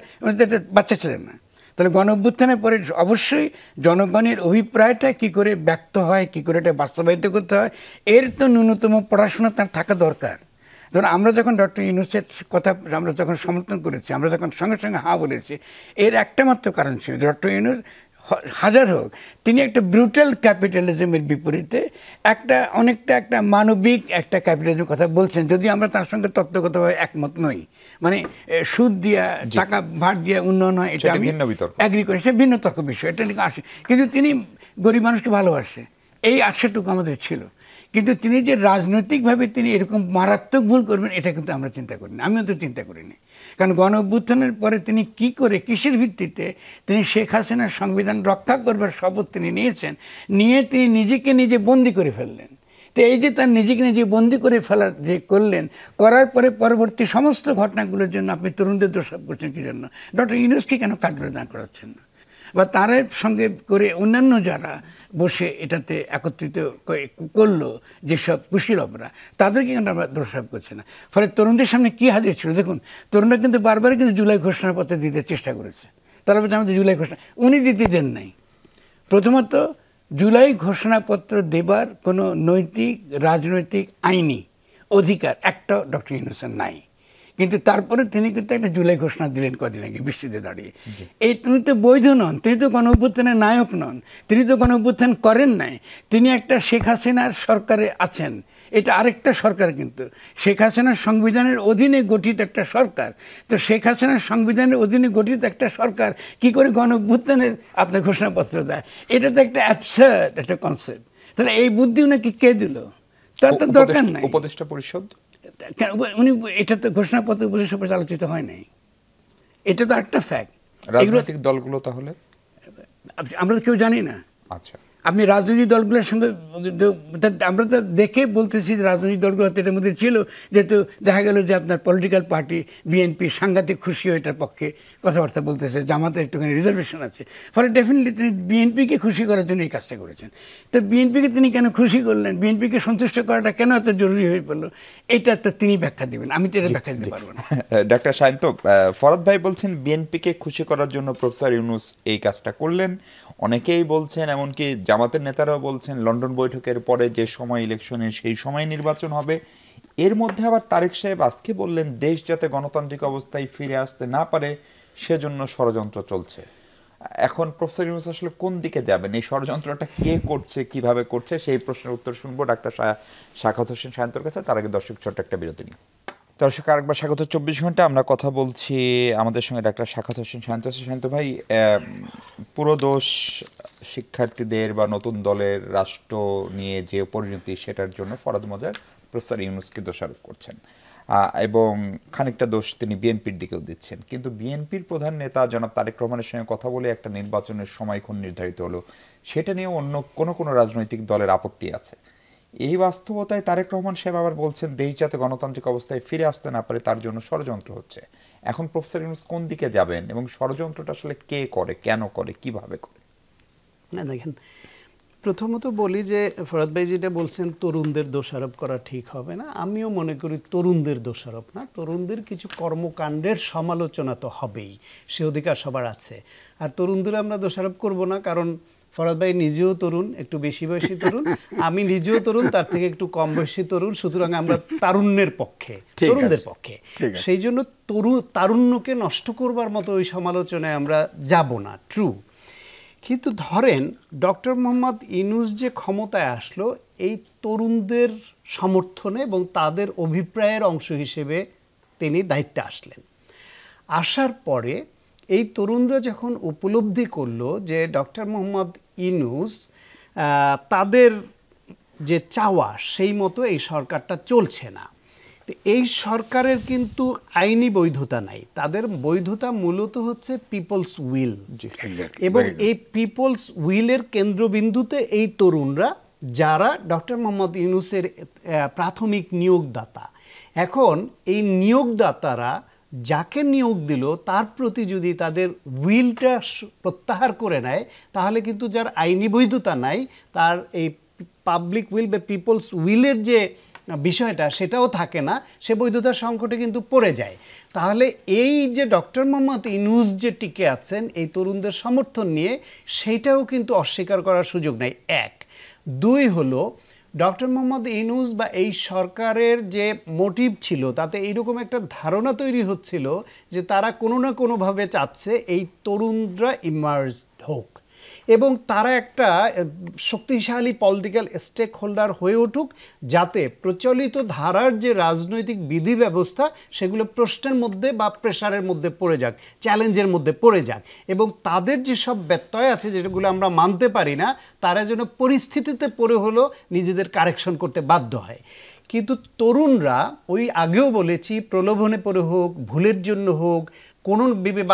একটা বাচ্চা ছিলেন না। তাহলে গণ অভ্যুত্থানের পরে অবশ্যই জনগণের অভিপ্রায়টা কী করে ব্যক্ত হয়, কী করে এটা বাস্তবায়িত করতে হয়, এর তো ন্যূনতম পড়াশোনা তার থাকা দরকার। ধরুন আমরা যখন ডক্টর ইউনূসের কথা আমরা যখন সমর্থন করেছি, আমরা যখন সঙ্গে সঙ্গে হ্যাঁ বলেছি, এর একটা মাত্র কারণ ছিল, ডক্টর ইউনূস হাজার হোক তিনি একটা ব্রুটাল ক্যাপিটালিজমের বিপরীতে অনেকটা একটা মানবিক একটা ক্যাপিটালিজমের কথা বলছেন, যদি আমরা তার সঙ্গে তত্ত্বগতভাবে একমত নই। মানে সুদ দিয়া, টাকা ভাট দিয়া উন্নয়ন হয়, এটা আমি অ্যাগ্রি করি, সে ভিন্ন তর্ক বিষয়, এটা আসে। কিন্তু তিনি গরিব মানুষকে ভালোবাসে, এই আশাটুকু আমাদের ছিল। কিন্তু তিনি যে রাজনৈতিকভাবে তিনি এরকম মারাত্মক ভুল করবেন, এটা কিন্তু আমরা চিন্তা করিনি, আমিও তো চিন্তা করিনি। কারণ গণ অভ্যুত্থানের পরে তিনি কি করে, কিসের ভিত্তিতে তিনি শেখ হাসিনার সংবিধান রক্ষা করবার শপথ তিনি নিয়েছেন, নিয়ে তিনি নিজেকে নিজে বন্দি করে ফেললেন। তো এই যে তার নিজেকে নিজে বন্দি করে ফেলার যে করলেন, করার পরে পরবর্তী সমস্ত ঘটনাগুলোর জন্য আপনি তরুণদের দোষারোপ করছেন কী জন্য? ডক্টর ইউনূসকে কেন কাঠগড়ায় করাচ্ছেন না? বা তার সঙ্গে করে অন্যান্য যারা বসে এটাতে একত্রিত করলো যেসব কুশীলবরা, তাদেরকে কিন্তু আমরা দোষারোপ করছি না। ফলে তরুণদের সামনে কী হাজির ছিল দেখুন, তরুণরা কিন্তু বারবারই কিন্তু জুলাই ঘোষণাপত্র দিতে চেষ্টা করেছে। তারা বলছে আমাদের জুলাই ঘোষণা, উনি দিতে দেন নাই। প্রথমত জুলাই ঘোষণাপত্র দেবার কোনো নৈতিক রাজনৈতিক আইনি অধিকার একটা ডক্টর ইউনূসের নাই, কিন্তু তারপরে তিনি কিন্তু একটা জুলাই ঘোষণা দিলেন কদিন আগে বৃষ্টিতে দাঁড়িয়ে। এই তিনি তো বৈধ নন, তিনি তো গণ অভ্যুত্থানের নায়ক নন, তিনি তো গণ অভ্যুত্থান করেন নাই, তিনি একটা শেখ হাসিনার সরকারে আছেন। এটা আরেকটা সরকার, কিন্তু শেখ হাসিনার সংবিধানের অধীনে গঠিত একটা সরকার। তো শেখ হাসিনার সংবিধানের অধীনে গঠিত একটা সরকার কি করে গণ অভ্যুত্থানের আপনার ঘোষণাপত্র দেয়? এটা তো একটা অ্যাবসার্ড একটা কনসেপ্ট। তাহলে এই বুদ্ধি উনাকে কে দিল? তার তো দরকার নাই। উপদেষ্টা পরিষদ উনি এটা তো ঘোষণাপত্র পরিষদ আলোচিত হয় নাই, এটা তো একটা ফ্যাক্ট। রাজনৈতিক দলগুলো তাহলে আমরা তো কেউ জানি না। আচ্ছা, আপনি রাজনৈতিক দলগুলোর সঙ্গে আমরা তো দেখে বলতেছি যে রাজনৈতিক দলগুলো এটার মধ্যে ছিল, যেহেতু দেখা গেল যে আপনার পলিটিক্যাল পার্টি বিএনপি সাংঘাতিক খুশি হয়ে এটার পক্ষে কথাবার্তা বলতেছে, জামাতের একটুখানি রিজার্ভেশন আছে, ফলে ডেফিনেটলি তিনি বিএনপিকে খুশি করার জন্য এই কাজটা করেছেন। তো বিএনপিকে তিনি কেন খুশি করলেন, বিএনপিকে সন্তুষ্ট করাটা কেন এত জরুরি হয়ে পড়লো, এটা তো তিনি ব্যাখ্যা দেবেন, আমি তো এটা ব্যাখ্যা দিতে পারবো না। ডক্টর শাহিন, ফরহাদ ভাই বলছেন বিএনপিকে খুশি করার জন্য প্রফেসর ইউনূস এই কাজটা করলেন। অনেকেই বলছেন, এমনকি জামাতের নেতারাও বলছেন লন্ডন বৈঠকের পরে যে সময় ইলেকশনের সেই সময় নির্বাচন হবে। এর মধ্যে আবার তারেক সাহেব আজকে বললেন দেশ যাতে গণতান্ত্রিক অবস্থায় ফিরে আসতে না পারে সেজন্য ষড়যন্ত্র চলছে। এখন প্রফেসর ইউনূস আসলে কোন দিকে যাবেন, এই ষড়যন্ত্রটা কে করছে, কিভাবে করছে, সেই প্রশ্নের উত্তর শুনবো ডাক্তার সাখাওয়াত হোসেন শান্তর কাছে। তার আগে দর্শক ছোট্ট একটা বিরতি নিই। দর্শক আরেকবার স্বাগত 24 ঘন্টা। আমরা কথা বলছি আমাদের সঙ্গে ডাক্তার সাখাওয়াত হোসেন শান্ত। শান্ত ভাই, পুরো দোষ শিক্ষার্থীদের বা নতুন দলের রাষ্ট্র নিয়ে যে পরিণতি, সেটার জন্য ফরহাদ মজার প্রফেসর ইউনূসকে দোষারোপ করছেন এবং খানিকটা দোষ তিনি বিএনপির দিকেও দিচ্ছেন। কিন্তু বিএনপির প্রধান নেতা জনাব তারেক রহমানের সঙ্গে কথা বলে একটা নির্বাচনের সময়ক্ষণ নির্ধারিত হলো, সেটা নিয়েও অন্য কোনো রাজনৈতিক দলের আপত্তি আছে। এই বাস্তবতায় তারেক রহমান সাহেব আবার বলছেন দেশ যাতে গণতান্ত্রিক অবস্থায় ফিরে আসতে না পারে তার জন্য ষড়যন্ত্র হচ্ছে। এখন প্রফেসর ইউনূস কোন দিকে যাবেন এবং ষড়যন্ত্রটা আসলে কে করে, কেন করে, কিভাবে করে? না দেখেন, প্রথমত বলি যে ফরহাদ ভাই যেটা বলছেন তরুণদের দোষারোপ করা ঠিক হবে না, আমিও মনে করি তরুণদের দোষারোপ না, তরুণদের কিছু কর্মকাণ্ডের সমালোচনা তো হবেই, সে অধিকার সবার আছে। আর তরুণদের আমরা দোষারোপ করব না, কারণ ফরহাদ ভাই নিজেও তরুণ, একটু বেশি বয়সী তরুণ, আমি নিজেও তরুণ, তার থেকে একটু কম বয়সী তরুণ, সুতরাং আমরা তারুণ্যের পক্ষে, তরুণদের পক্ষে। সেই জন্য তারুণ্যকে নষ্ট করবার মতো ওই সমালোচনায় আমরা যাব না, ট্রু। কিন্তু ধরেন ডক্টর মোহাম্মদ ইউনূস যে ক্ষমতায় আসলো এই তরুণদের সমর্থনে এবং তাদের অভিপ্রায়ের অংশ হিসেবে তিনি দায়িত্বে আসলেন। আসার পরে এই তরুণরা যখন উপলব্ধি করলো যে ডক্টর মোহাম্মদ ইউনূস তাদের যে চাওয়া সেই মতো এই সরকারটা চলছে না, তো এই সরকারের কিন্তু আইনি বৈধতা নাই, তাদের বৈধতা মূলত হচ্ছে পিপলস উইল, এবং এই পিপলস উইলের কেন্দ্রবিন্দুতে এই তরুণরা যারা ডক্টর মোহাম্মদ ইউনূসের প্রাথমিক নিয়োগদাতা। এখন এই নিয়োগদাতারা যাকে নিয়োগ দিল তার প্রতি যদি তাদের উইলটা প্রত্যাহার করে নেয়, তাহলে কিন্তু যার আইনি বৈধতা নাই তার এই পাবলিক উইল বা পিপলস উইলের যে বিষয়টা সেটাও থাকে না, সে বৈধতার সংকটে কিন্তু পড়ে যায়। তাহলে এই যে ডক্টর মোহাম্মদ ইউনূস যে টিকে আছেন এই তরুণদের সমর্থন নিয়ে, সেইটাও কিন্তু অস্বীকার করার সুযোগ নাই। এক, দুই হলো ডক্টর মোহাম্মদ ইউনূস বা এই সরকারের যে মোটিভ ছিল তাতে এইরকম একটা ধারণা তৈরি হচ্ছিল যে তারা কোনো না কোনোভাবে চাচ্ছে এই তরুণরা ইমার্জ হোক এবং তারা একটা শক্তিশালী পলিটিক্যাল স্টেক হোল্ডার হয়ে উঠুক, যাতে প্রচলিত ধারার যে রাজনৈতিক বিধি ব্যবস্থা সেগুলো প্রশ্নের মধ্যে বা প্রেশারের মধ্যে পড়ে যাক, চ্যালেঞ্জের মধ্যে পড়ে যাক, এবং তাদের যেসব ব্যত্যয় আছে যেগুলো আমরা মানতে পারি না তারা যেন পরিস্থিতিতে পড়ে হলো নিজেদের কারেকশন করতে বাধ্য হয়। কিন্তু তরুণরা, ওই আগেও বলেছি, প্রলোভনে পড়ে হোক, ভুলের জন্য হোক, কোন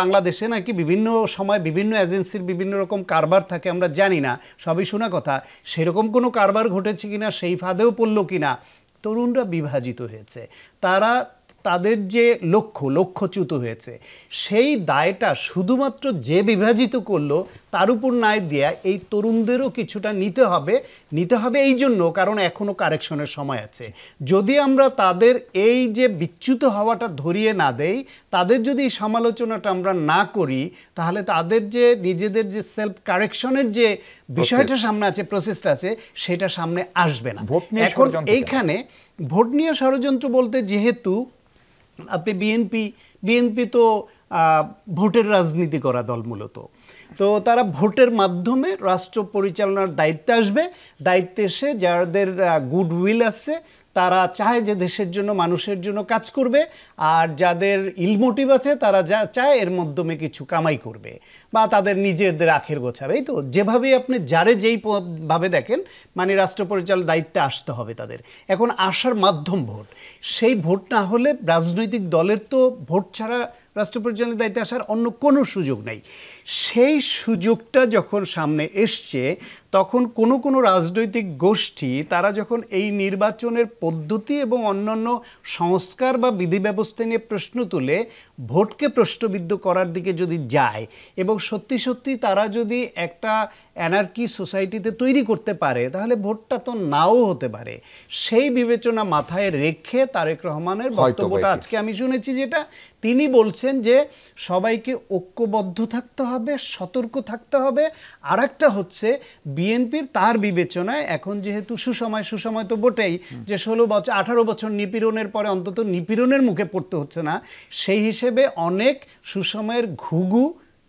বাংলাদেশে নাকি বিভিন্ন সময় বিভিন্ন এজেন্সির বিভিন্ন রকম কারবার থাকে, আমরা জানি না, সবই শোনা কথা, সেরকম কোনো কারবার ঘটেছে কিনা, সেই ফাঁদেও পড়ল কিনা, তরুণরা বিভাজিত হয়েছে। তারা তাদের যে লক্ষ্যচ্যুত হয়েছে সেই দায়টা শুধুমাত্র যে বিভাজিত করলো তার উপর নাই দেয়া এই তরুণদেরও কিছুটা নিতে হবে এই জন্য, কারণ এখনো কারেকশনের সময় আছে। যদি আমরা তাদের এই যে বিচ্যুত হওয়াটা ধরিয়ে না দেই, তাদের যদি এই সমালোচনাটা আমরা না করি, তাহলে তাদের যে নিজেদের যে সেলফ কারেকশনের যে বিষয়টা সামনে আছে, প্রসেসটা আছে, সেটা সামনে আসবে না। এখন এইখানে ভোট নিয়ে ষড়যন্ত্র বলতে, যেহেতু আপনি বিএনপি তো ভোটের রাজনীতি করা দল মূলত, তো তারা ভোটের মাধ্যমে রাষ্ট্র পরিচালনার দায়িত্বে আসবে। দায়িত্বে এসে যাদের গুডউইল আছে তারা চায় যে দেশের জন্য, মানুষের জন্য কাজ করবে, আর যাদের ইলমোটিভ আছে তারা চায় এর মাধ্যমে কিছু কামাই করবে বা তাদের নিজেদের আখের গোছাবে। এই তো যেভাবে আপনি যারে যেই ভাবে দেখেন, মানে রাষ্ট্র পরিচালনার দায়িত্বে আসতে হবে তাদের। এখন আসার মাধ্যম ভোট, সেই ভোট না হলে রাজনৈতিক দলের তো ভোট ছাড়া রাষ্ট্র পরিচালনার দায়িত্বে আসার অন্য কোনো সুযোগ নেই। সেই সুযোগটা যখন সামনে এসছে, তখন কোনো রাজনৈতিক গোষ্ঠী তারা যখন এই নির্বাচনের পদ্ধতি এবং অন্যান্য সংস্কার বা বিধি ব্যবস্থা নিয়ে প্রশ্ন তুলে ভোটকে প্রশ্নবিদ্ধ করার দিকে যদি যায়, এবং সত্যি তারা যদি একটা অ্যানার্কি সোসাইটিতে তৈরি করতে পারে, তাহলে ভোটটা তো নাও হতে পারে। সেই বিবেচনা মাথায় রেখে তারেক রহমানের বক্তব্যটা আজকে আমি শুনেছি, যেটা তিনি বলছেন যে সবাইকে ঐক্যবদ্ধ থাকতে হবে, সতর্ক থাকতে হবে। আর একটা হচ্ছে বিএনপির তার বিবেচনায় এখন যেহেতু সুসময় তো বটেই, যে 18 বছর নিপীড়নের পরে অন্তত নিপীড়নের মুখে পড়তে হচ্ছে না, সেই হিসেবে অনেক সুসময়ের ঘুঘু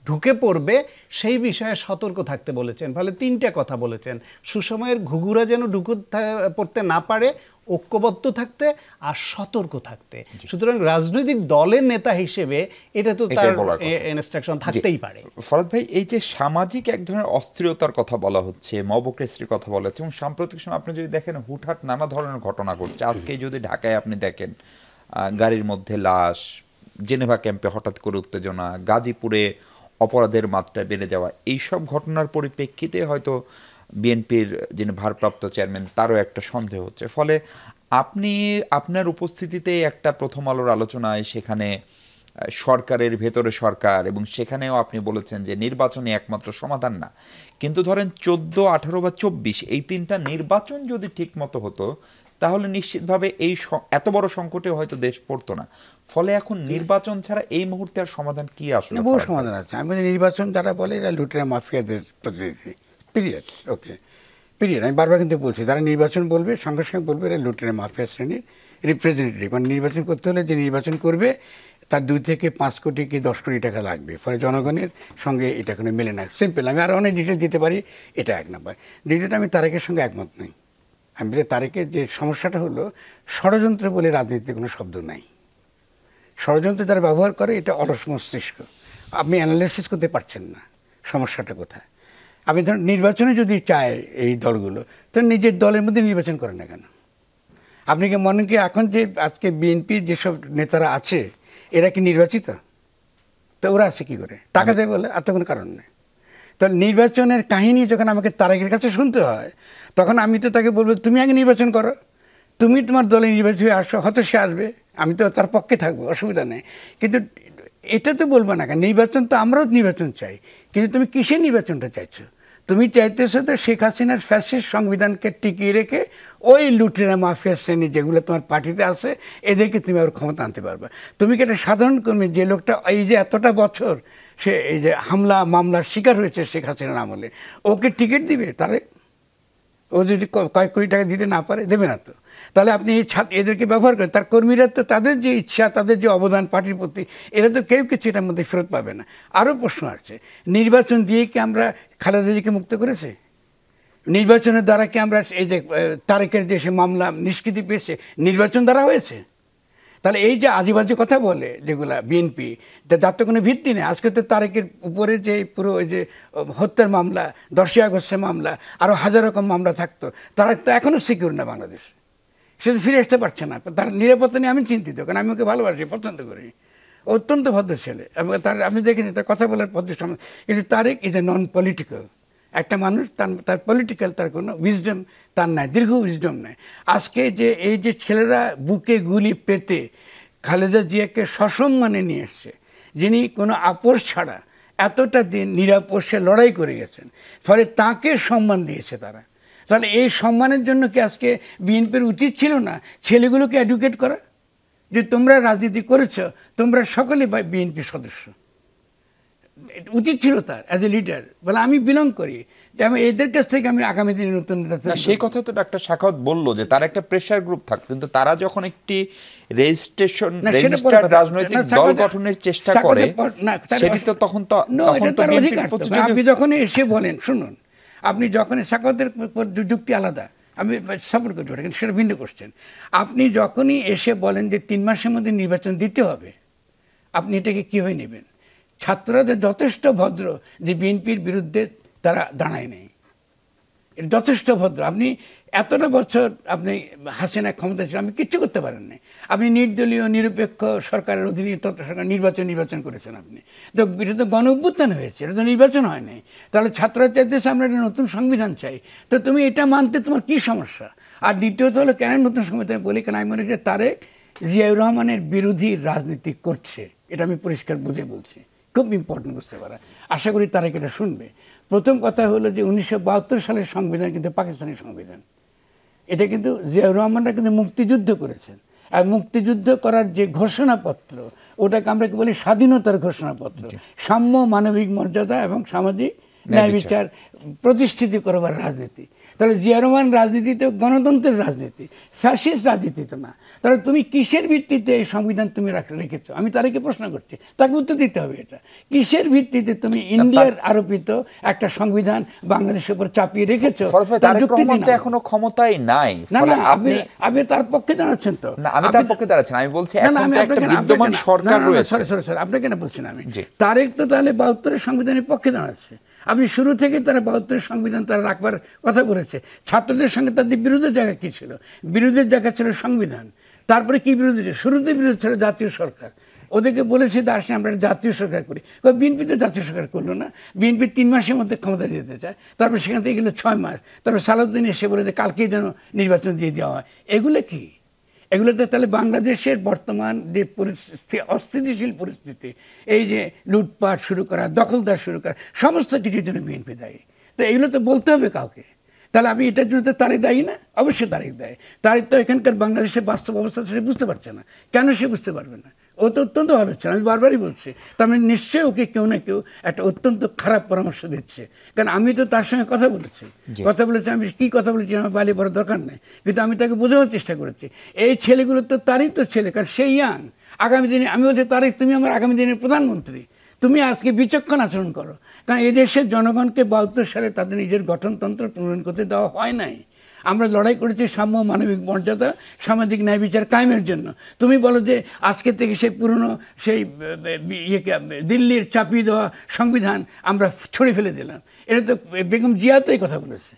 ঢুকে পড়বে, সেই বিষয়ে সতর্ক থাকতে বলেছেন। ফলে 3টা কথা বলেছেন: সুসময়ের ঘুঘুরা যেন ঢুকে পড়তে না পারে, ঐক্যবদ্ধ থাকতে, আর সতর্ক থাকতে। সুতরাং রাজনৈতিক দলের নেতা হিসেবে এটা তো তার ইনস্ট্রাকশন থাকতেই পারে। ফরাদ ভাই, এই যে সামাজিক এক ধরনের অস্থিরতার কথা বলা হচ্ছে, মবক্রেসির কথা বলা হচ্ছে, এবং সাম্প্রতিক সময় আপনি যদি দেখেন হুটহাট নানা ধরনের ঘটনা ঘটছে। আজকে যদি ঢাকায় আপনি দেখেন গাড়ির মধ্যে লাশ, জেনেভা ক্যাম্পে হঠাৎ করে উত্তেজনা, গাজীপুরে অপরাধের মাত্রা বেড়ে যাওয়া, এইসব ঘটনার পরিপ্রেক্ষিতে হয়তো বিএনপির যিনি ভারপ্রাপ্ত চেয়ারম্যান তারও একটা সন্দেহ হচ্ছে। ফলে আপনি আপনার উপস্থিতিতে একটা প্রথম আলোর আলোচনায় সেখানে সরকারের ভেতরে সরকার, এবং সেখানেও আপনি বলেছেন যে নির্বাচনই একমাত্র সমাধান না, কিন্তু ধরেন 14, 18 বা 24 এই 3টা নির্বাচন যদি ঠিক মতো হতো, তাহলে নিশ্চিতভাবে এই এত বড় সংকটে হয়তো দেশ পড়তো না। ফলে এখন নির্বাচন ছাড়া এই মুহূর্তে আর সমাধান কি আসলে? বহু সমাধান আছে। আমি নির্বাচন যারা বলে এরা লুটেরা মাফিয়াদের প্রতিনিধি, পিরিয়ড। ওকে, পিরিয়ড। আমি বারবার কিন্তু বলছি, যারা নির্বাচন বলবে সঙ্গে সঙ্গে বলবে এরা লুটেরা মাফিয়া শ্রেণীর রিপ্রেজেন্টেটিভ। মানে নির্বাচন করতে হলে যে নির্বাচন করবে তার 2 থেকে 5 কোটি কি 10 কোটি টাকা লাগবে। ফলে জনগণের সঙ্গে এটা কোনো মেলে না। সিম্পল। আমি আরও অনেক ডিটেল দিতে পারি, এটা 1 নম্বর। দ্বিতীয়ত, আমি তারেকের সঙ্গে একমত নই। আমি বলি তারেকের যে সমস্যাটা হলো, ষড়যন্ত্র বলে রাজনীতিতে কোনো শব্দ নাই। ষড়যন্ত্র যারা ব্যবহার করে, এটা অলস মস্তিষ্ক। আপনি অ্যানালাইসিস করতে পারছেন না সমস্যাটা কোথায়। আপনি ধরুন নির্বাচনে যদি চায় এই দলগুলো, তো নিজের দলের মধ্যে নির্বাচন করে না কেন? আপনি কি মনে কি এখন যে আজকে বিএনপির যেসব নেতারা আছে এরা কি নির্বাচিত? তো ওরা আছে কী করে? টাকা দেয় বলে? আর তো কোনো কারণ নেই। তো নির্বাচনের কাহিনী যখন আমাকে তারেকের কাছে শুনতে হয়, তখন আমি তো তাকে বলবো, তুমি আগে নির্বাচন করো, তুমি তোমার দলে নির্বাচিত হয়ে আসো, হয়তো সে আসবে, আমি তো তার পক্ষে থাকবো, অসুবিধা নেই। কিন্তু এটা তো বলবো না কেন? নির্বাচন তো আমরাও নির্বাচন চাই, কিন্তু তুমি কিসের নির্বাচনটা চাইছো? তুমি চাইতেছো তো শেখ হাসিনার ফ্যাসিস্ট সংবিধানকে টিকিয়ে রেখে ওই লুটেরা মাফিয়া শ্রেণী যেগুলো তোমার পার্টিতে আছে এদেরকে তুমি আর ক্ষমতা আনতে পারবে। তুমি কি একটা সাধারণ কর্মী, যে লোকটা এই যে এতটা বছর সে এই যে হামলা মামলার শিকার হয়েছে শেখ হাসিনার আমলে, ওকে টিকিট দিবে? তারে ও যদি কয়েক কোটি টাকা দিতে না পারে, দেবে না তো। তাহলে আপনি এই এদেরকে ব্যবহার করেন, তার কর্মীরা তো তাদের যে ইচ্ছা, তাদের যে অবদান পার্টির প্রতি, এরা তো কেউ কিছু এটার মধ্যে ফেরত পাবে না। আরও প্রশ্ন আসছে, নির্বাচন দিয়ে কি আমরা খালেদা জিয়াকে মুক্ত করেছি? নির্বাচনের দ্বারা কি আমরা এই যে তারেকের যে সে মামলা নিষ্কৃতি পেয়েছে, নির্বাচন দ্বারা হয়েছে? তাহলে এই যে আজেবাজে কথা বলে যেগুলা বিএনপি, তার তো কোনো ভিত্তি নেই। আজকে তো তারেকের উপরে যে পুরো ওই যে হত্যার মামলা, 10ই আগস্টের মামলা, আরও হাজার রকম মামলা থাকতো, তারা তো এখনও সিকিউর না বাংলাদেশ। সে তো ফিরে আসতে পারছে না। তার নিরাপত্তা নিয়ে আমি চিন্তিত, কারণ আমি ওকে ভালোবাসি, পছন্দ করি, অত্যন্ত ভদ্র ছেলে, এবং তার আমি দেখিনি তার কথা বলার পদ্ধতি সময়। কিন্তু Tarek is a non political একটা মানুষ, তার পলিটিক্যাল তার কোনো উইজডম তার নাই, দীর্ঘ উইজডম নাই। আজকে যে এই যে ছেলেরা বুকে গুলি পেতে খালেদা জিয়াকে সসম্মানে নিয়ে এসছে, যিনি কোনো আপোষ ছাড়া এতটা দিন নিরাপসে লড়াই করে গেছেন, ফলে তাকে সম্মান দিয়েছে তারা। তাহলে এই সম্মানের জন্য কি আজকে বিএনপির উচিত ছিল না ছেলেগুলোকে এডুকেট করা, যে তোমরা রাজনীতি করেছ, তোমরা সকলে বিএনপির সদস্য? উচিত ছিল তার অ্যাজ এ লিডার, বলে আমি বিলং করি, আমি এদের কাছ থেকে আমি আগামী দিনে নতুন নেতা। সেই কথা তো ডাক্তার সাখাওয়াত বললো যে তার একটা প্রেসার গ্রুপ থাকতো, কিন্তু তারা যখন একটি রেজিস্টার্ড রাজনৈতিক দল গঠনের চেষ্টা করে, সেটি তো তখন তো বিএনপির প্রতিযোগী। আপনি যখন এসে বলেন, শুনুন, আপনি যখন সাখাওয়াতের যুক্তি আলাদা, আমি সাপোর্ট করি ওটা, কিন্তু সেটা ভিন্ন করছেন। আপনি যখনই এসে বলেন যে 3 মাসের মধ্যে নির্বাচন দিতে হবে, আপনি এটাকে কীভাবে নেবেন? ছাত্ররা যথেষ্ট ভদ্র যে বিএনপির বিরুদ্ধে তারা দাঁড়ায় নেই, এটা যথেষ্ট ভদ্র। আপনি এতটা বছর আপনি হাসিনা ক্ষমতা ছিল, আপনি কিচ্ছু করতে পারেন না। আপনি নির্দলীয় নিরপেক্ষ সরকারের অধীনে তত্ত্ব সরকার নির্বাচন করেছেন আপনি, তো এটা তো গণ অভ্যুত্থান হয়েছে, এটা তো নির্বাচন হয় নাই। তাহলে ছাত্ররা চাইতেছে আমরা একটা নতুন সংবিধান চাই, তো তুমি এটা মানতে তোমার কী সমস্যা? আর দ্বিতীয়ত হলো কেন নতুন সংবিধান বলি, কেন আমি মনে করি তারেক জিয়াউর রহমানের বিরোধী রাজনীতি করছে, এটা আমি পরিষ্কার বুঝে বলছি, খুব ইম্পর্টেন্ট বুঝতে পারা। আশা করি তারেক এটা শুনবে। প্রথম কথা হলো যে 1972 সালের সংবিধান কিন্তু পাকিস্তানি সংবিধান, এটা কিন্তু জিয়াউর রহমানরা কিন্তু মুক্তিযুদ্ধ করেছেন, আর মুক্তিযুদ্ধ করার যে ঘোষণাপত্র, ওটাকে আমরা কি বলি স্বাধীনতার ঘোষণাপত্র, সাম্য, মানবিক মর্যাদা এবং সামাজিক ন্যায় বিচার প্রতিষ্ঠিত করবার রাজনীতি। তাহলে জিয়াউর রহমান রাজনীতি তো গণতন্ত্রের রাজনীতি, ফ্যাসিস্ট রাজনীতি তো না। তাহলে তুমি কিসের ভিত্তিতে এই সংবিধান তুমি রেখেছো? আমি তাদেরকে প্রশ্ন করছি, তাকে উত্তর দিতে হবে। এটা কিসের ভিত্তিতে তুমি ইন্ডিয়ার আরোপিত একটা সংবিধান বাংলাদেশের উপর চাপিয়ে রেখেছো? তার যুক্তি দিন। এখনো ক্ষমতায় নাই। না না, আপনি তার পক্ষে দাঁড়াচ্ছেন তো? না, আমি তার পক্ষে দাঁড়াচ্ছি না, আমি বলছি এখন তো একটা বিদ্যমান সরকার রয়েছে। সরি, আপনি কেন বলছেন? আমি তারেক তো তাহলে 72-এর সংবিধানের পক্ষে দাঁড়াচ্ছে। আপনি শুরু থেকে তারা 72-এর সংবিধান তারা রাখবার কথা বলেছে। ছাত্রদের সঙ্গে তাদের বিরোধের জায়গা কী ছিল? বিরোধের জায়গা ছিল সংবিধান। তারপরে কি বিরোধী ছিল? শুরুতে বিরোধী ছিল জাতীয় সরকার। ওদেরকে বলেছে আসলে আমরা জাতীয় সরকার করি। বিএনপি তো জাতীয় সরকার করলো না, বিএনপি 3 মাসের মধ্যে ক্ষমতা দিতে চায়, তারপরে সেখান থেকে গেলো 6 মাস, তারপরে সালাউদ্দিন এসে বলে যে কালকেই যেন নির্বাচন দিয়ে দেওয়া হয়। এগুলো কি? এগুলোতে তাহলে বাংলাদেশের বর্তমান যে পরিস্থিতি, অস্থিতিশীল পরিস্থিতি, এই যে লুটপাট শুরু করা, দখলদার শুরু করা, সমস্ত কিছুর জন্য বিএনপি দায়ী। তো এগুলো তো বলতে হবে কাউকে। তাহলে আমি এটার জন্য তো তারিখ দায়ী না? অবশ্যই তারিখ দেয়। তারিখ তো এখানকার বাংলাদেশের বাস্তব অবস্থা সে বুঝতে পারছে না। কেন সে বুঝতে পারবে না? ও তো অত্যন্ত ভালো হচ্ছে, আমি বারবারই বলছি। তার মানে নিশ্চয়ই ওকে কেউ না কেউ একটা অত্যন্ত খারাপ পরামর্শ দিচ্ছে। কারণ আমি তো তার সঙ্গে কথা বলেছি, আমি কী কথা বলেছি আমার বাইরে বড় দরকার নেই, কিন্তু আমি তাকে বোঝানোর চেষ্টা করেছি এই ছেলেগুলো তো তারই তো ছেলে, কারণ সেই ইয়াং। আগামী দিনে আমি বলছি তারিখ তুমি আমার আগামী দিনের প্রধানমন্ত্রী, তুমি আজকে বিচক্ষণ আচরণ করো। কারণ এদেশের জনগণকে 72 সালে তাদের নিজের গঠনতন্ত্র প্রণয়ন করতে দেওয়া হয় নাই। আমরা লড়াই করেছি সাম্য, মানবিক মর্যাদা, সামাজিক ন্যায় বিচার কায়েমের জন্য। তুমি বলো যে আজকে থেকে সেই পুরনো সেই দিল্লির চাপিয়ে দেওয়া সংবিধান আমরা ছড়ে ফেলে দিলাম। এটা তো বেগম জিয়া তো এই কথা বলেছে,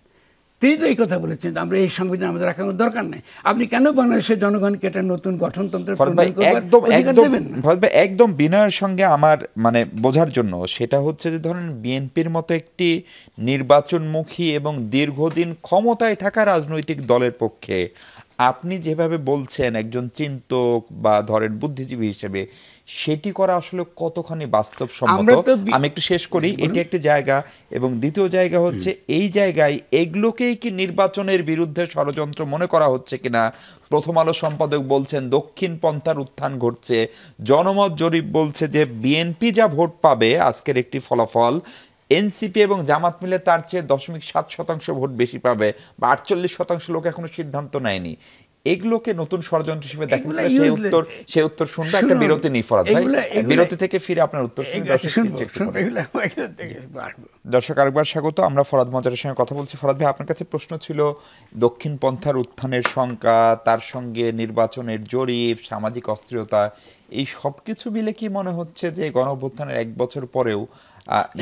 তিনি তো এই কথা বলেছেন আমরা এই সংবিধান আমাদের রাখার দরকার নেই। আপনি কেন বাংলাদেশের জনগণকে একটা নতুন গঠনতন্ত্র একদম বিনয়ের সঙ্গে আমার মানে বোঝার জন্য সেটা হচ্ছে যে ধরেন বিএনপির মতো একটি নির্বাচনমুখী এবং দীর্ঘদিন ক্ষমতায় থাকা রাজনৈতিক দলের পক্ষে আপনি যেভাবে বলছেন একজন চিন্তক বা ধরেন বুদ্ধিজীবী হিসেবে, সেটি করা আসলে কতখানি বাস্তবসম্মত? আমি একটু শেষ করি। এটি একটি জায়গা, এবং দ্বিতীয় জায়গা হচ্ছে এই জায়গায় এগুলোকেই কি নির্বাচনের বিরুদ্ধে ষড়যন্ত্র মনে করা হচ্ছে কিনা? প্রথম আলো সম্পাদক বলছেন দক্ষিণ পন্থার উত্থান ঘটছে, জনমত জরিপ বলছে যে বিএনপি যা ভোট পাবে আজকের একটি ফলাফল, এনসিপি এবং জামাত মিলে তার চেয়ে 0.7% ভোট বেশি পাবে, বা 48% লোক এখনো সিদ্ধান্ত নেয়নি। এগুলোকে নতুন ষড়যন্ত্র হিসেবে দেখেন? সেই উত্তর শুনবে। একটা বিরতি নেই ফরাদ ভাই, বিরতি থেকে ফিরে আপনার উত্তর শুনবে। দর্শক আরেকবার স্বাগত। আমরা ফরাদ মজারের সঙ্গে কথা বলছি। ফরাদ ভাই, আপনার কাছে প্রশ্ন ছিল দক্ষিণ পন্থার উত্থানের শঙ্কা, তার সঙ্গে নির্বাচনের জরিপ, সামাজিক অস্থিরতা, এই সব কিছু মিলে কি মনে হচ্ছে যে গণঅভ্যুত্থানের 1 বছর পরেও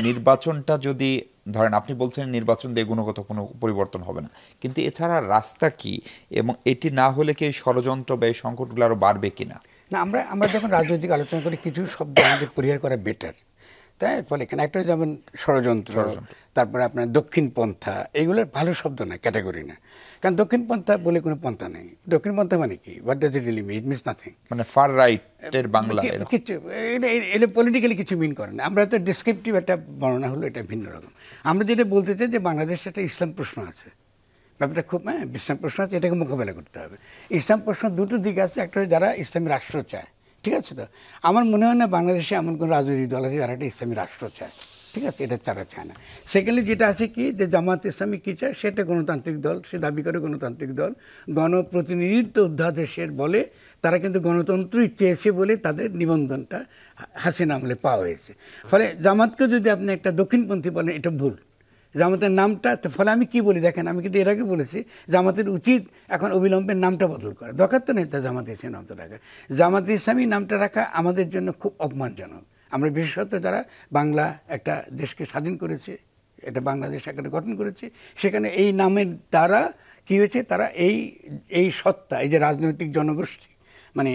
নির্বাচনটা যদি ধরেন, আপনি বলছেন নির্বাচন দিয়ে গুণগত কোনো পরিবর্তন হবে না, কিন্তু এছাড়া রাস্তা কি, এবং এটি না হলে কি এই ষড়যন্ত্র বা এই সংকটগুলো আরও বাড়বে কিনা? না, আমরা যখন রাজনৈতিক আলোচনা করি কিছু শব্দ আমাদের পরিহার করা বেটার। তাই ফলে কেন একটা যেমন ষড়যন্ত্র, তারপরে আপনার দক্ষিণ পন্থা, এগুলোর ভালো শব্দ না, ক্যাটাগরি না। কারণ দক্ষিণ পন্থা বলে কোনো পন্থা নেই। দক্ষিণ পন্থা মানে কি? What does it really mean? It means nothing. মানে ফার রাইটের বাংলা কিছু এটা পলিটিক্যালি কিছু মিন করে না। আমরা তো ডেসক্রিপটিভ একটা বর্ণনা হলো, এটা ভিন্ন রকম। আমরা যেটা বলতে চাই যে বাংলাদেশে একটা ইসলাম প্রশ্ন আছে, ব্যাপারটা খুব ইসলাম প্রশ্ন আছে, এটাকে মোকাবেলা করতে হবে। ইসলাম প্রশ্ন দুটো দিক আছে, একটা যারা ইসলামী রাষ্ট্র চায়, ঠিক আছে? তো আমার মনে হয় না বাংলাদেশে এমন কোনো রাজনৈতিক দল আছে যারা একটা ইসলামী রাষ্ট্র চায়, ঠিক আছে? এটা তারা চায় না। সেকেন্ডলি যেটা আছে কি, যে জামাত ইসলামী কী চায়, সেটা গণতান্ত্রিক দল, সে দাবি করে গণতান্ত্রিক দল, গণপ্রতিনিধিত্ব অধ্যাদেশের বলে তারা কিন্তু গণতন্ত্রই চেয়েছে বলে তাদের নিবন্ধনটা হাসিনা আমলে পাওয়া হয়েছে। ফলে জামাতকে যদি আপনি একটা দক্ষিণপন্থী বলেন, এটা ভুল। জামাতের নামটা, তো ফলে আমি কি বলি দেখেন, আমি কিন্তু এর আগে বলেছি জামাতের উচিত এখন অবিলম্বে নামটা বদল করা, দরকার তো নেই তা জামাত ইসলামী নামটা রাখা। জামাত ইসলামী নামটা রাখা আমাদের জন্য খুব অপমানজনক। আমরা বিশেষত যারা বাংলা একটা দেশকে স্বাধীন করেছে, এটা বাংলাদেশ আকারে গঠন করেছে, সেখানে এই নামের দ্বারা কী হয়েছে, তারা এই সত্তা, এই যে রাজনৈতিক জনগোষ্ঠী, মানে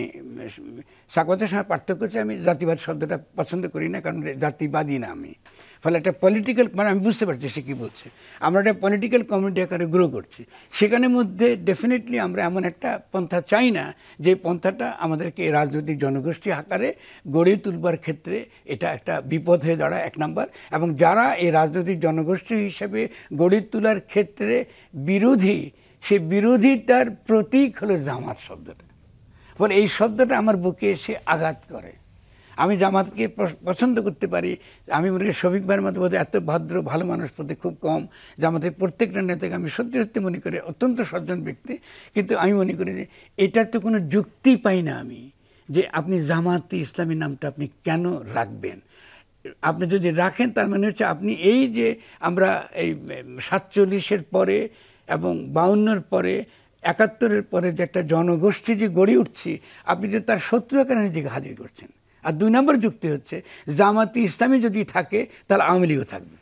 সাকওয়াতের সঙ্গে পার্থক্য হচ্ছে আমি জাতিবাদ শব্দটা পছন্দ করি না, কারণ জাতিবাদী না আমি। ফলে একটা পলিটিক্যাল, মানে আমি বুঝতে পারছি সে কী বলছে, আমরা একটা পলিটিক্যাল কমিউনিটি আকারে গ্রো করছি, সেখানের মধ্যে ডেফিনেটলি আমরা এমন একটা পন্থা চাই না যে পন্থাটা আমাদেরকে রাজনৈতিক জনগোষ্ঠী আকারে গড়ে তুলবার ক্ষেত্রে এটা একটা বিপদ হয়ে দাঁড়ায়, এক নাম্বার। এবং যারা এই রাজনৈতিক জনগোষ্ঠী হিসেবে গড়ে তোলার ক্ষেত্রে বিরোধী, সে বিরোধিতার প্রতীক হলো জামাত শব্দটা। ফলে এই শব্দটা আমার বুকে এসে আঘাত করে। আমি জামাতকে পছন্দ করতে পারি, আমি মনে করি শফিক ভাইয়ের মতো বোধহয় এত ভদ্র ভালো মানুষ প্রতি খুব কম। জামাতের প্রত্যেকটা নেতাকে আমি সত্যি সত্যি মনে করি অত্যন্ত সজ্জন ব্যক্তি, কিন্তু আমি মনে করি যে এটার তো কোনো যুক্তি পাই না আমি, যে আপনি জামাতি ইসলামী নামটা আপনি কেন রাখবেন। আপনি যদি রাখেন তার মানে হচ্ছে আপনি এই যে আমরা এই 47-এর পরে এবং 52-এর পরে 71-এর পরে যে একটা জনগোষ্ঠী যে গড়ে উঠছি, আপনি যে তার শত্রু আকারে নিজেকে হাজির করছেন। আর 2 নম্বর যুক্তি হচ্ছে জামাতি ইসলামী যদি থাকে তাহলে আওয়ামী লীগও থাকবে,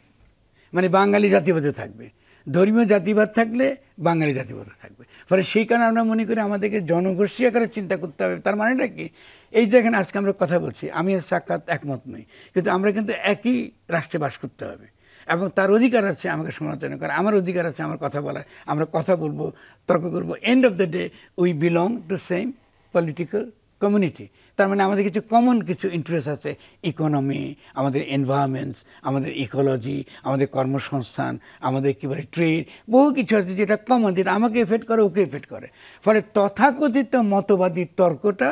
মানে বাঙালি জাতিবাদও থাকবে, ধর্মীয় জাতিবাদ থাকলে বাঙালি জাতিবাদও থাকবে। ফলে সেই কারণে আমরা মনে করি আমাদেরকে জনগোষ্ঠী আকারে চিন্তা করতে হবে। তার মানেটা কি, এই দেখেন আজকে আমরা কথা বলছি, আমি আর সাক্ষাৎ একমত নই, কিন্তু আমরা কিন্তু একই রাষ্ট্রে বাস করতে হবে এবং তার অধিকার আছে আমাকে সমালোচনা করা, আমার অধিকার আছে আমার কথা বলার, আমরা কথা বলবো, তর্ক করবো। End of the day we belong to same political community. তার মানে আমাদের কিছু কমন কিছু ইন্টারেস্ট আছে, ইকোনমি, আমাদের এনভায়রনমেন্টস, আমাদের ইকোলজি, আমাদের কর্মসংস্থান, আমাদের কী বলে ট্রেড, বহু কিছু আছে যেটা কমন, যেটা আমাকে এফেক্ট করে, ওকে এফেক্ট করে। ফলে তথাকথিত মতবাদী তর্কটা,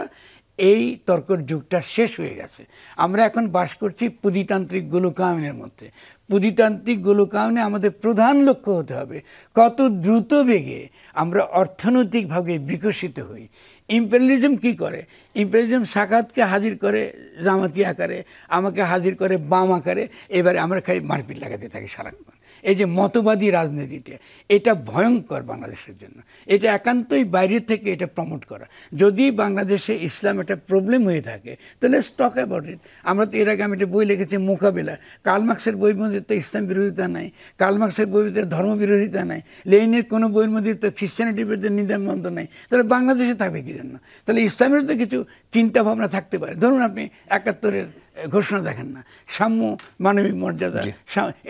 এই তর্কের যুগটা শেষ হয়ে গেছে। আমরা এখন বাস করছি পুঁজিতান্ত্রিক গোলকায়নের মধ্যে। পুঁজিতান্ত্রিক গোলকায়নে আমাদের প্রধান লক্ষ্য হতে হবে কত দ্রুত বেগে আমরা অর্থনৈতিকভাবে বিকশিত হই। ইম্পেরিয়ালিজম কি করে? ইম্পেরিয়ালিজম সাকাতকে হাজির করে জামাতি আকারে, আমাকে হাজির করে বাম আকারে, এবারে আমরা খালি মারপিট লাগাতে থাকি সারাক্ষণ। এই যে মতবাদী রাজনীতিটা, এটা ভয়ঙ্কর বাংলাদেশের জন্য। এটা একান্তই বাইরে থেকে এটা প্রমোট করা। যদি বাংলাদেশে ইসলাম একটা প্রবলেম হয়ে থাকে তো লেটস টক অ্যাবাউট ইট। আমরা তো এর আগে আমি একটা বই লিখেছি মোকাবিলা। কার্ল মার্কসের বইয়ের মধ্যে তো ইসলাম বিরোধিতা নাই, কার্ল মার্কসের বইয়ের মধ্যে ধর্ম বিরোধিতা নাই, লেনিনের কোনো বইয়ের মধ্যে তো খ্রিস্টানিটির বিরুদ্ধে নিন্দাবন্ধ নাই। তাহলে বাংলাদেশে থাকবে কি জন্য? তাহলে ইসলামের তো কিছু চিন্তা ভাবনা থাকতে পারে। ধরুন আপনি 71-এর ঘোষণা দেখেন না, সাম্য, মানবিক মর্যাদা,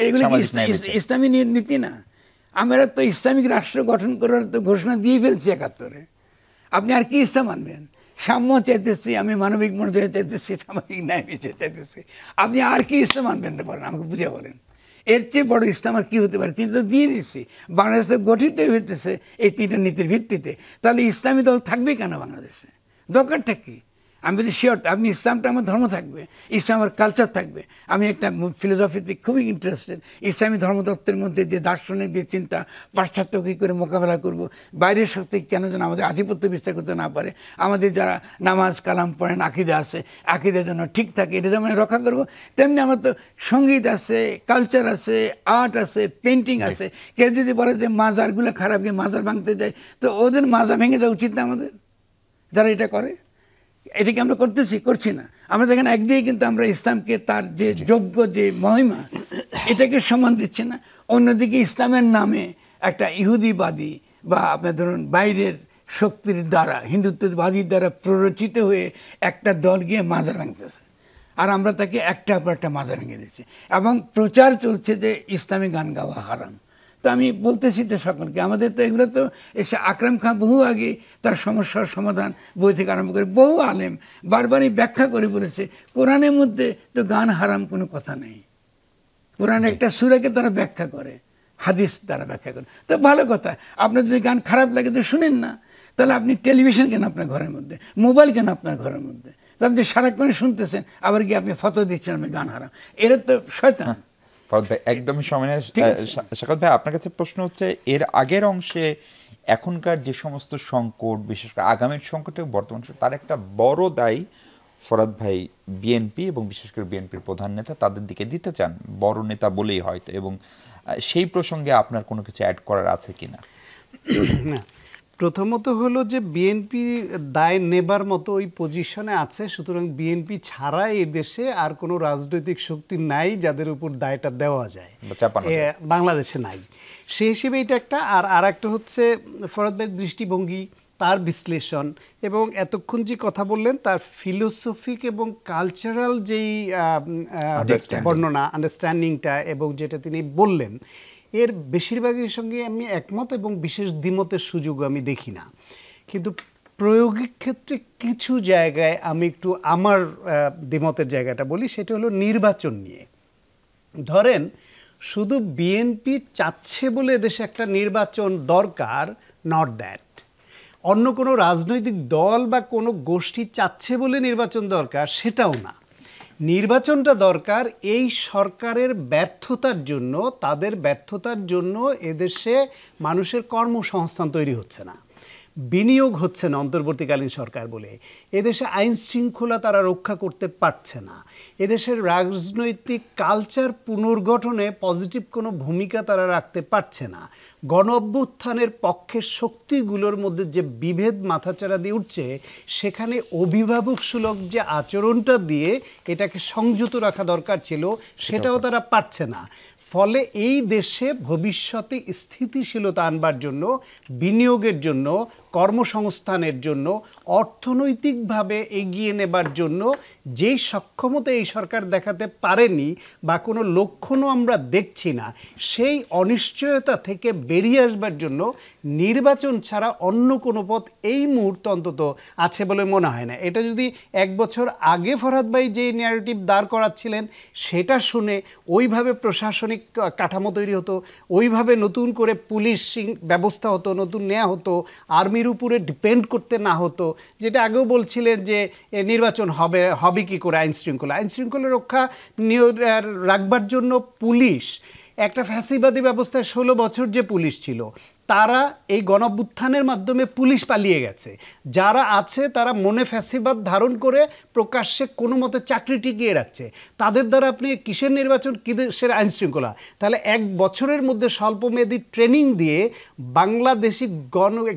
এগুলো কি ইসলামী নীতি না? আমরা তো ইসলামিক রাষ্ট্র গঠন করার তো ঘোষণা দিয়ে ফেলছি 71-এ। আপনি আর কি ইসলাম আনবেন? সাম্য চাইতেছি, আমি মানবিক মর্যাদা চাইতেছি, সামাজিক ন্যায় বিচার চাইতেছি, আপনি আর কি ইসলাম আনবেন না বলেন, আমাকে বুঝে বলেন। এর চেয়ে বড় ইসলাম আর কী হতে পারে? তিনি তো দিয়ে দিচ্ছি, বাংলাদেশ গঠিত হইতেছে এই 3টা নীতির ভিত্তিতে। তাহলে ইসলামী দল থাকবে কেন বাংলাদেশে? দরকারটা কী? আমি বলি শিওর, আপনি ইসলামটা আমার ধর্ম থাকবে, ইসলাম আমার কালচার থাকবে। আমি একটা ফিলোসফিতে খুবই ইন্টারেস্টেড। ইসলামী ধর্মতত্ত্বের মধ্যে যে দার্শনিক যে চিন্তা, পাশ্চাত্য কী করে মোকাবেলা করব, বাইরের শক্তি কেন যেন আমাদের আধিপত্য বিস্তার করতে না পারে, আমাদের যারা নামাজ কালাম পড়েন, আকিদা আছে, আকিদা যেন ঠিক থাকে, এটা যেমন রক্ষা করব, তেমনি আমার তো সঙ্গীত আছে, কালচার আছে, আর্ট আছে, পেন্টিং আছে। কেউ যদি বলে যে মাজারগুলো খারাপ, গিয়ে মাজার ভাঙতে যায়, তো ওদের মাজা ভেঙে দেওয়া উচিত না আমাদের, যারা এটা করে। এটাকে আমরা করছি না। আমরা দেখেন একদিকে কিন্তু আমরা ইসলামকে তার যে যোগ্য যে মহিমা, এটাকে সম্মান দিচ্ছি না, অন্যদিকে ইসলামের নামে একটা ইহুদিবাদী বা আপনার ধরুন বাইরের শক্তির দ্বারা, হিন্দুত্ববাদীর দ্বারা প্ররোচিত হয়ে একটা দল গিয়ে মাজার ভাঙতেছে। আর আমরা তাকে একটা পর একটা মাথা ভেঙে দিচ্ছি, এবং প্রচার চলছে যে ইসলামী গান গাওয়া হারাম। তো আমি বলতেছি তো সকলকে, আমাদের তো এগুলো তো এসে আকরাম খাঁ বহু আগে তার সমস্যার সমাধান বই থেকে আরম্ভ করে বহু আলেম বারবারই ব্যাখ্যা করে বলেছে, কোরআনের মধ্যে তো গান হারাম কোনো কথা নেই। কোরআন একটা সূরাকে তারা ব্যাখ্যা করে, হাদিস তারা ব্যাখ্যা করে। তো ভালো কথা, আপনার যদি গান খারাপ লাগে তো শুনেন না, তাহলে আপনি টেলিভিশন কেন আপনার ঘরের মধ্যে, মোবাইল কেন আপনার ঘরের মধ্যে, তো আপনি সারাক্ষণ শুনতেছেন, আবার গিয়ে আপনি ফতোয়া দিচ্ছেন আমি গান হারাম, এরা তো শয়তান। ফরহাদ ভাই একদমই সময় নেই। শাকাত ভাই, আপনার কাছে প্রশ্ন হচ্ছে, এর আগের অংশে এখনকার যে সমস্ত সংকট, বিশেষ করে আগামীর সংকটে বর্তমান তার একটা বড় দায়ী ফরহাদ ভাই বিএনপি এবং বিশেষ করে বিএনপির প্রধান নেতা তাদের দিকে দিতে চান, বড় নেতা বলেই হয়তো, এবং সেই প্রসঙ্গে আপনার কোনো কিছু অ্যাড করার আছে কিনা? না, প্রথমত হলো যে বিএনপি দায় নেবার মতো ওই পজিশনে আছে, সুতরাং বিএনপি ছাড়া এই দেশে আর কোনো রাজনৈতিক শক্তি নাই যাদের উপর দায়টা দেওয়া যায়, বাংলাদেশে নাই। সেই হিসেবে এটা একটা। আর একটা হচ্ছে ফরহাদ ভাইয়ের দৃষ্টিভঙ্গি, তার বিশ্লেষণ, এবং এতক্ষণ যে কথা বললেন তার ফিলোসফিক এবং কালচারাল যেই বর্ণনা, আন্ডারস্ট্যান্ডিংটা, এবং যেটা তিনি বললেন, এর বেশিরভাগের সঙ্গে আমি একমত, এবং বিশেষ দ্বিমতের সুযোগ আমি দেখি না। কিন্তু প্রয়োগিক ক্ষেত্রে কিছু জায়গায় আমি একটু আমার দ্বিমতের জায়গাটা বলি, সেটা হলো নির্বাচন নিয়ে। ধরেন শুধু বিএনপি চাচ্ছে বলে দেশে একটা নির্বাচন দরকার, নট দ্যাট। অন্য কোনো রাজনৈতিক দল বা কোনো গোষ্ঠী চাচ্ছে বলে নির্বাচন দরকার, সেটাও না। নির্বাচনটা দরকার এই সরকারের ব্যর্থতার জন্য, তাদের ব্যর্থতার জন্য এদেশে মানুষের কর্মসংস্থান তৈরি হচ্ছে না, বিনিয়োগ হচ্ছে না অন্তর্বর্তীকালীন সরকার বলে, এদেশে আইন শৃঙ্খলা তারা রক্ষা করতে পারছে না, এদেশের রাজনৈতিক কালচার পুনর্গঠনে পজিটিভ কোনো ভূমিকা তারা রাখতে পারছে না, গণ অভ্যুত্থানের পক্ষের শক্তিগুলোর মধ্যে যে বিভেদ মাথাচাড়া দিয়ে উঠছে, সেখানে অভিভাবক সুলভ যে আচরণটা দিয়ে এটাকে সংযত রাখা দরকার ছিল, সেটাও তারা পারছে না। ফলে এই দেশে ভবিষ্যতে স্থিতিশীলতা আনবার জন্য, বিনিয়োগের জন্য, কর্মসংস্থানের জন্য, অর্থনৈতিকভাবে এগিয়ে নেবার জন্য যেই সক্ষমতা এই সরকার দেখাতে পারেনি বা কোনো লক্ষণও আমরা দেখছি না, সেই অনিশ্চয়তা থেকে বেরিয়ে আসবার জন্য নির্বাচন ছাড়া অন্য কোনো পথ এই মুহূর্তে অন্তত আছে বলে মনে হয় না। এটা যদি 1 বছর আগে ফরহাদ ভাই যে ন্যারেটিভ দাঁড় করাচ্ছিলেন সেটা শুনে ওইভাবে প্রশাসনিক কাঠামো তৈরি হতো, ওইভাবে নতুন করে পুলিশিং ব্যবস্থা হতো, নতুন নেওয়া হতো, আর্মির উপরে ডিপেন্ড করতে না হতো, যেটা আগেও বলছিলেন যে নির্বাচন হবে কি করে, আইন শৃঙ্খলা রক্ষা রাখবার জন্য পুলিশ, একটা ফ্যাসিবাদী ব্যবস্থায় 16 বছর যে পুলিশ ছিল, তারা এই গণঅভ্যুত্থানের মাধ্যমে পুলিশ পালিয়ে গেছে, যারা আছে তারা মনে ফ্যাসিবাদ ধারণ করে প্রকাশ্যে কোনো মতে চাকরি টিকিয়ে রাখছে, তাদের দ্বারা আপনি কিসের নির্বাচন, কী দেশের আইন শৃঙ্খলা? তাহলে 1 বছরের মধ্যে স্বল্পমেয়াদী ট্রেনিং দিয়ে বাংলাদেশি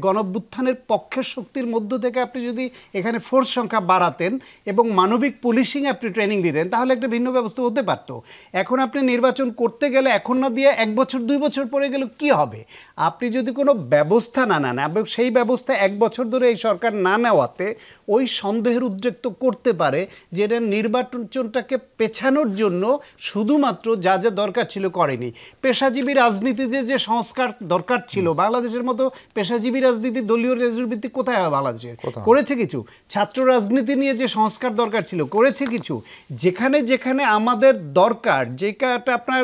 গণঅভ্যুত্থানের পক্ষের শক্তির মধ্য থেকে আপনি যদি এখানে ফোর্স সংখ্যা বাড়াতেন এবং মানবিক পুলিশিং আপনি ট্রেনিং দিতেন, তাহলে একটা ভিন্ন ব্যবস্থা হতে পারতো। এখন আপনি নির্বাচন করতে গেলে এখন না দিয়ে 1 বছর 2 বছর পরে গেলে কি হবে? আপনি যদি কোনো ব্যবস্থা না নেন এবং সেই ব্যবস্থা 1 বছর ধরে এই সরকার না নেওয়াতে ওই সন্দেহের উদ্রেক তো করতে পারে যে এটা নির্বাচনটাকে পেছানোর জন্য শুধুমাত্র যা যা দরকার ছিল করেনি। পেশাজীবী রাজনীতিতে যে সংস্কার দরকার ছিল, বাংলাদেশের মতো পেশাজীবী রাজনীতি দলীয় রাজনীতি কোথায় হয় বাংলাদেশে? করেছে কিছু। ছাত্র রাজনীতি নিয়ে যে সংস্কার দরকার ছিল করেছে কিছু। যেখানে যেখানে আমাদের দরকার, যেটা আপনার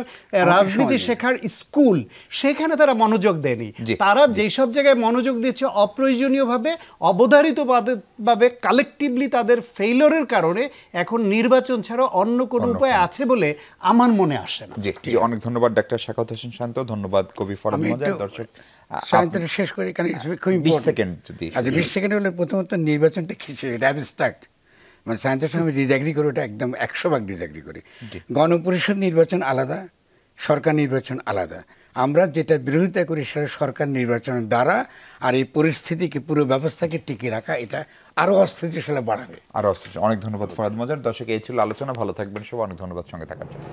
রাজনীতি শেখার স্কুল, সেখানে তারা মনোযোগ দেয়নি। তারা যেই সব জায়গায় মনোযোগ দিয়েছে অপ্রয়োজনীয়ভাবে, অবধারিতভাবে, কালেকটিভলি তাদের ফেইলরের কারণে এখন নির্বাচন ছাড়া অন্য কোনো উপায় আছে বলে আমার মনে আসে না। জি, অনেক ধন্যবাদ ডাক্তার শাকাওয়াত হোসেন শান্ত, ধন্যবাদ কবি ফরহাদ মজার। দর্শক শান্তটা শেষ করে এখানে 20 সেকেন্ড যদি। আচ্ছা, 20 সেকেন্ড হলে প্রথমত নির্বাচনটা কিছু এটা অ্যাবস্ট্রাক্ট, মানে সায়েন্সের সঙ্গে আমি ডিসএগ্রি করি, ওটা একদম 100% ডিসএগ্রি করি। গণপরিষদ নির্বাচন আলাদা, সরকার নির্বাচন আলাদা। আমরা যেটা বিরোধিতা করি সেটা সরকার নির্বাচনের দ্বারা, আর এই পরিস্থিতিকে, পুরো ব্যবস্থাকে টিকিয়ে রাখা, এটা আরও অস্থিতিশীল বাড়াবে, আরও অস্থিতিশীল। অনেক ধন্যবাদ ফরহাদ মজার। দর্শক, এই ছিল আলোচনা। ভালো থাকবেন সবাই। অনেক ধন্যবাদ সঙ্গে থাকার জন্য।